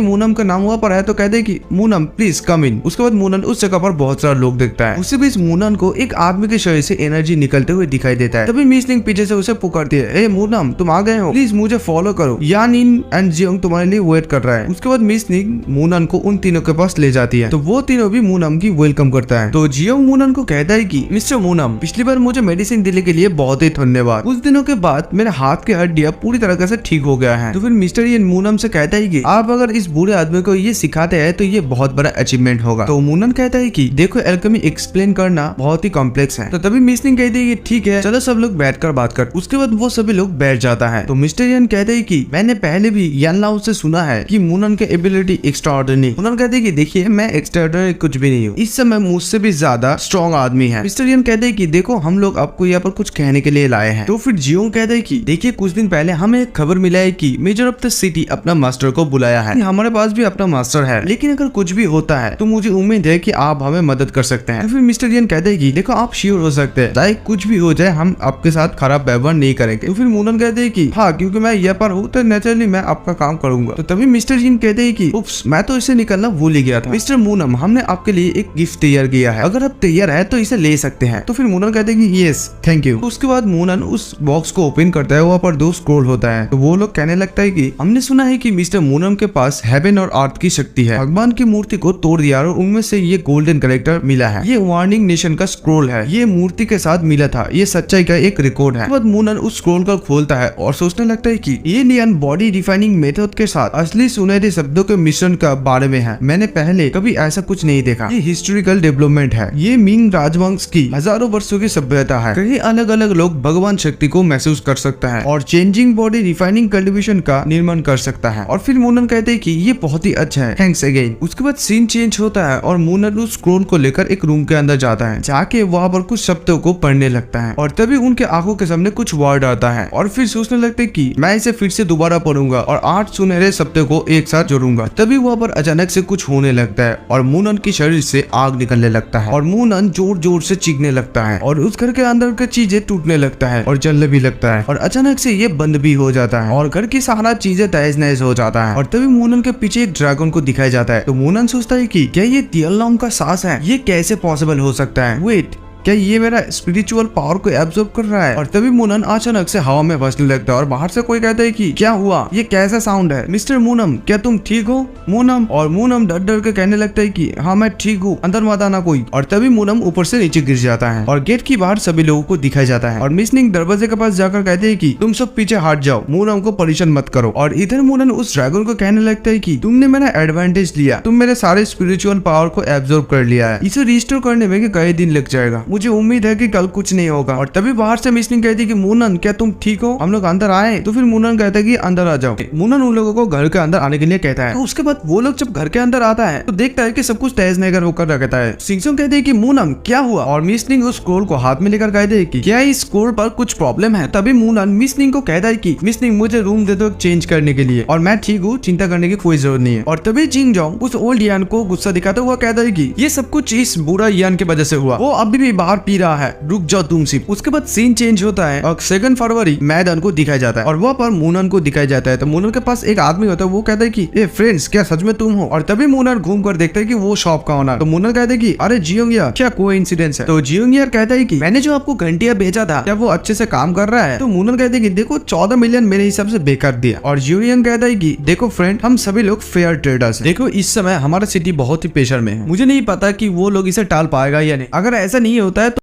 मूनम का नाम वहाँ पर है तो कहते हैं कि मूनम प्लीज कम इन। उसके बाद मूनन उस जगह पर बहुत सारा लोग देखता है। उसी बीच मूनन को एक आदमी के शरीर से एनर्जी निकलते हुए दिखाई देता है। तभी मिस निंग पीछे से उसे पुकारती है, ए मूनम तुम आ गए हो, प्लीज मुझे फॉलो करो, यान इन एंड जियोंग तुम्हारे लिए वेट कर रहा है। उसके बाद मिस निंग मूनन को उन तीनों के पास ले जाती है। तो वो तीनों भी मूनम की वेलकम करता है। तो जियोंग मूनन को कहता है कि मिस्टर मूनम पिछली बार मुझे मेडिसिन देने के लिए बहुत ही धन्यवाद, कुछ दिनों के बाद मेरे हाथ की हड्डियां पूरी तरह से ठीक हो गया है। तो फिर मिस्टर ये मूनम से कहता है कि आप अगर इस बूढ़े आदमी को ये सिखाते हैं तो ये बहुत बड़ा अचीवमेंट होगा। तो मूनन कहता है कि देखो एल्केमी एक्सप्लेन करना बहुत ही कॉम्प्लेक्स है। तो तभी मिस निंग कहती है कि ठीक है चलो सब लोग बैठकर बात कर। उसके बाद वो सभी लोग बैठ जाता है। तो मिस्टर यन कहते हैं कि मैंने पहले भी यान लाओ से सुना है कि मूनन के एबिलिटी एक्स्ट्राऑर्डिनरी। मूनन कहते हैं कि देखिए मैं एक्स्ट्राऑर्डिनरी कुछ भी नहीं हूँ, इस समय मुझसे भी ज्यादा स्ट्रॉन्ग आदमी है। मिस्टर यन कहते हैं कि देखो हम लोग आपको यहाँ पर कुछ कहने के लिए लाए हैं। तो फिर जियोंग कहते हैं कि देखिए कुछ दिन पहले हमें एक खबर मिला है कि मेजर ऑफ द सिटी अपना मास्टर को बुलाया है, हमारे पास भी अपना मास्टर है, लेकिन अगर कुछ भी होता है तो मुझे उम्मीद है कि आप हमें मदद कर सकते हैं। तो फिर मिस्टर यन कहते हैं कि देखो आप श्योर हो सकते हैं, चाहे कुछ भी हो जाए हम आपके साथ खराब व्यवहार नहीं करेंगे। तो फिर मूनन कहते हैं कि हाँ क्योंकि मैं यहाँ पर हूँ तो नेचुरली मैं आपका काम करूंगा। तो तभी मिस्टर यन कहते हैं कि उप्स मैं तो इसे निकलना भूल ही गया था। मिस्टर मूनम हमने आपके लिए एक गिफ्ट तैयार किया है, अगर आप तैयार है तो इसे ले सकते हैं। तो फिर मूनन कहते हैं कि यस थैंक यू। उसके बाद मूनन उस बॉक्स को ओपन करता है, वहाँ पर 2 स्क्रॉल होता है। तो वो लोग कहने लगता है कि हमने सुना है कि मिस्टर मूनम के पास हेवन और अर्थ की शक्ति है, भगवान की मूर्ति को तोड़ दिया और उनमें से ये गोल्डन कैरेक्टर मिला है, ये वार्निंग नेशन का स्क्रॉल है, ये मूर्ति के साथ मिला था, ये सच्चाई का एक रिकॉर्ड है। बाद मूनन उस स्क्रॉल को खोलता है और सोचने लगता है कि ये लियन बॉडी रिफाइनिंग मेथड के साथ असली सुनहरे शब्दों के मिश्रण का बारे में है, मैंने पहले कभी ऐसा कुछ नहीं देखा, ये हिस्टोरिकल डेवलपमेंट है, ये मिंग राजवंश की हजारों वर्षों की सभ्यता है, कई अलग अलग लोग भगवान शक्ति को महसूस कर सकता है और चेंजिंग बॉडी रिफाइनिंग कल्टिवेशन का निर्माण कर सकता है। और फिर मूनन कहते हैं कि ये बहुत ही अच्छा है, थैंक्स अगेन। उसके बाद सीन चेंज होता है और मूनन उस स्क्रॉल को लेकर एक रूम के अंदर जाता है, जाके वहाँ पर कुछ शब्दों को पढ़ने लगता है और तभी उनके आंखों के सामने कुछ वर्ड आता है और फिर सोचने लगते हैं कि मैं इसे फिर से दोबारा पढ़ूंगा और 8 सुनहरे शब्दों को एक साथ जोड़ूंगा। तभी वहाँ पर अचानक से कुछ होने लगता है और मूनन के शरीर से आग निकलने लगता है और मूनन जोर जोर से चीखने लगता है और उस घर के अंदर की चीजें टूटने लगता है और जलने भी लगता है और अचानक से ये बंद भी हो जाता है और घर की सारा चीजें तहस नहस हो जाता है। और तभी मूनन के पीछे एक ड्रैगन को दिखाया जाता है तो मूनन सोचता है कि क्या ये तियलनाम का सांस है, ये कैसे पॉसिबल हो सकता है, वेट क्या ये मेरा स्पिरिचुअल पावर को एब्जॉर्ब कर रहा है। और तभी मूनन अचानक से हवा में बसने लगता है और बाहर से कोई कहता है कि क्या हुआ, ये कैसा साउंड है, मिस्टर मूनम क्या तुम ठीक हो। मूनम और मूनम डर डर के कहने लगता है कि हाँ मैं ठीक हूँ, अंदर मत आना कोई। और तभी मूनम ऊपर से नीचे गिर जाता है और गेट की बाहर सभी लोगों को दिखाई जाता है और मिसनिंग दरवाजे के पास जाकर कहते हैं कि तुम सब पीछे हट जाओ, मूनम को परेशान मत करो। और इधर मूनन उस ड्रैगन को कहने लगता है कि तुमने मेरा एडवांटेज लिया, तुम मेरे सारे स्पिरिचुअल पावर को एब्जॉर्ब कर लिया है, इसे रिस्टोर करने में कई दिन लग जाएगा, मुझे उम्मीद है कि कल कुछ नहीं होगा। और तभी बाहर से मिसनिंग कहती है कि मूनन क्या तुम ठीक हो, हम लोग अंदर आए। तो फिर मूनन कहता है कि अंदर आ जाओ। मूनन उन लोगों को घर के अंदर आने के लिए कहता है। तो उसके बाद वो लोग जब घर के अंदर आता है तो देखता है कि सब कुछ तहस नहस होकर रखता है। सिंगसोंग कहते हैं कि मूनन क्या हुआ, और मिसनिंग उस स्क्रोल को हाथ में लेकर कहते हैं कि क्या इस स्क्रोल पर कुछ प्रॉब्लम है। तभी मूनन मिसनिंग को कहता है कि मिसनिंग मुझे रूम दे दो चेंज करने के लिए, और मैं ठीक हूँ, चिंता करने की कोई जरूरत नहीं है। और तभी जिंगजोंग उस ओल्ड यान को गुस्सा दिखाता हुआ कहता है कि ये सब कुछ इस बुरा यान की वजह से हुआ, वो अभी भी बाहर पी रहा है, रुक जाओ तुम सिर्फ। उसके बाद सीन चेंज होता है और 2 फरवरी मैदान को दिखाया जाता है और वहाँ पर मूनन को दिखाया जाता है। तो मूनन के पास एक आदमी होता है, वो कहता है कि ए फ्रेंड्स क्या सच में तुम हो। और तभी मूनन घूम कर देखता है कि वो शॉप का ओनर। तो मूनन कहता है कि अरे जियोंगयार क्या कोइंसिडेंस है। तो जियोंगयार कहता है कि मैंने जो आपको घंटिया भेजा था क्या वो अच्छे से काम कर रहा है। तो मूनन कहते हैं कि देखो 14 मिलियन मेरे हिसाब से बेकार दिया। और जियोंगयार कहता है कि देखो फ्रेंड हम सभी लोग फेयर ट्रेडर्स हैं, देखो इस समय हमारा सिटी बहुत ही प्रेशर में है, मुझे नहीं पता कि वो लोग इसे टाल पाएगा या नहीं, अगर ऐसा नहीं होता है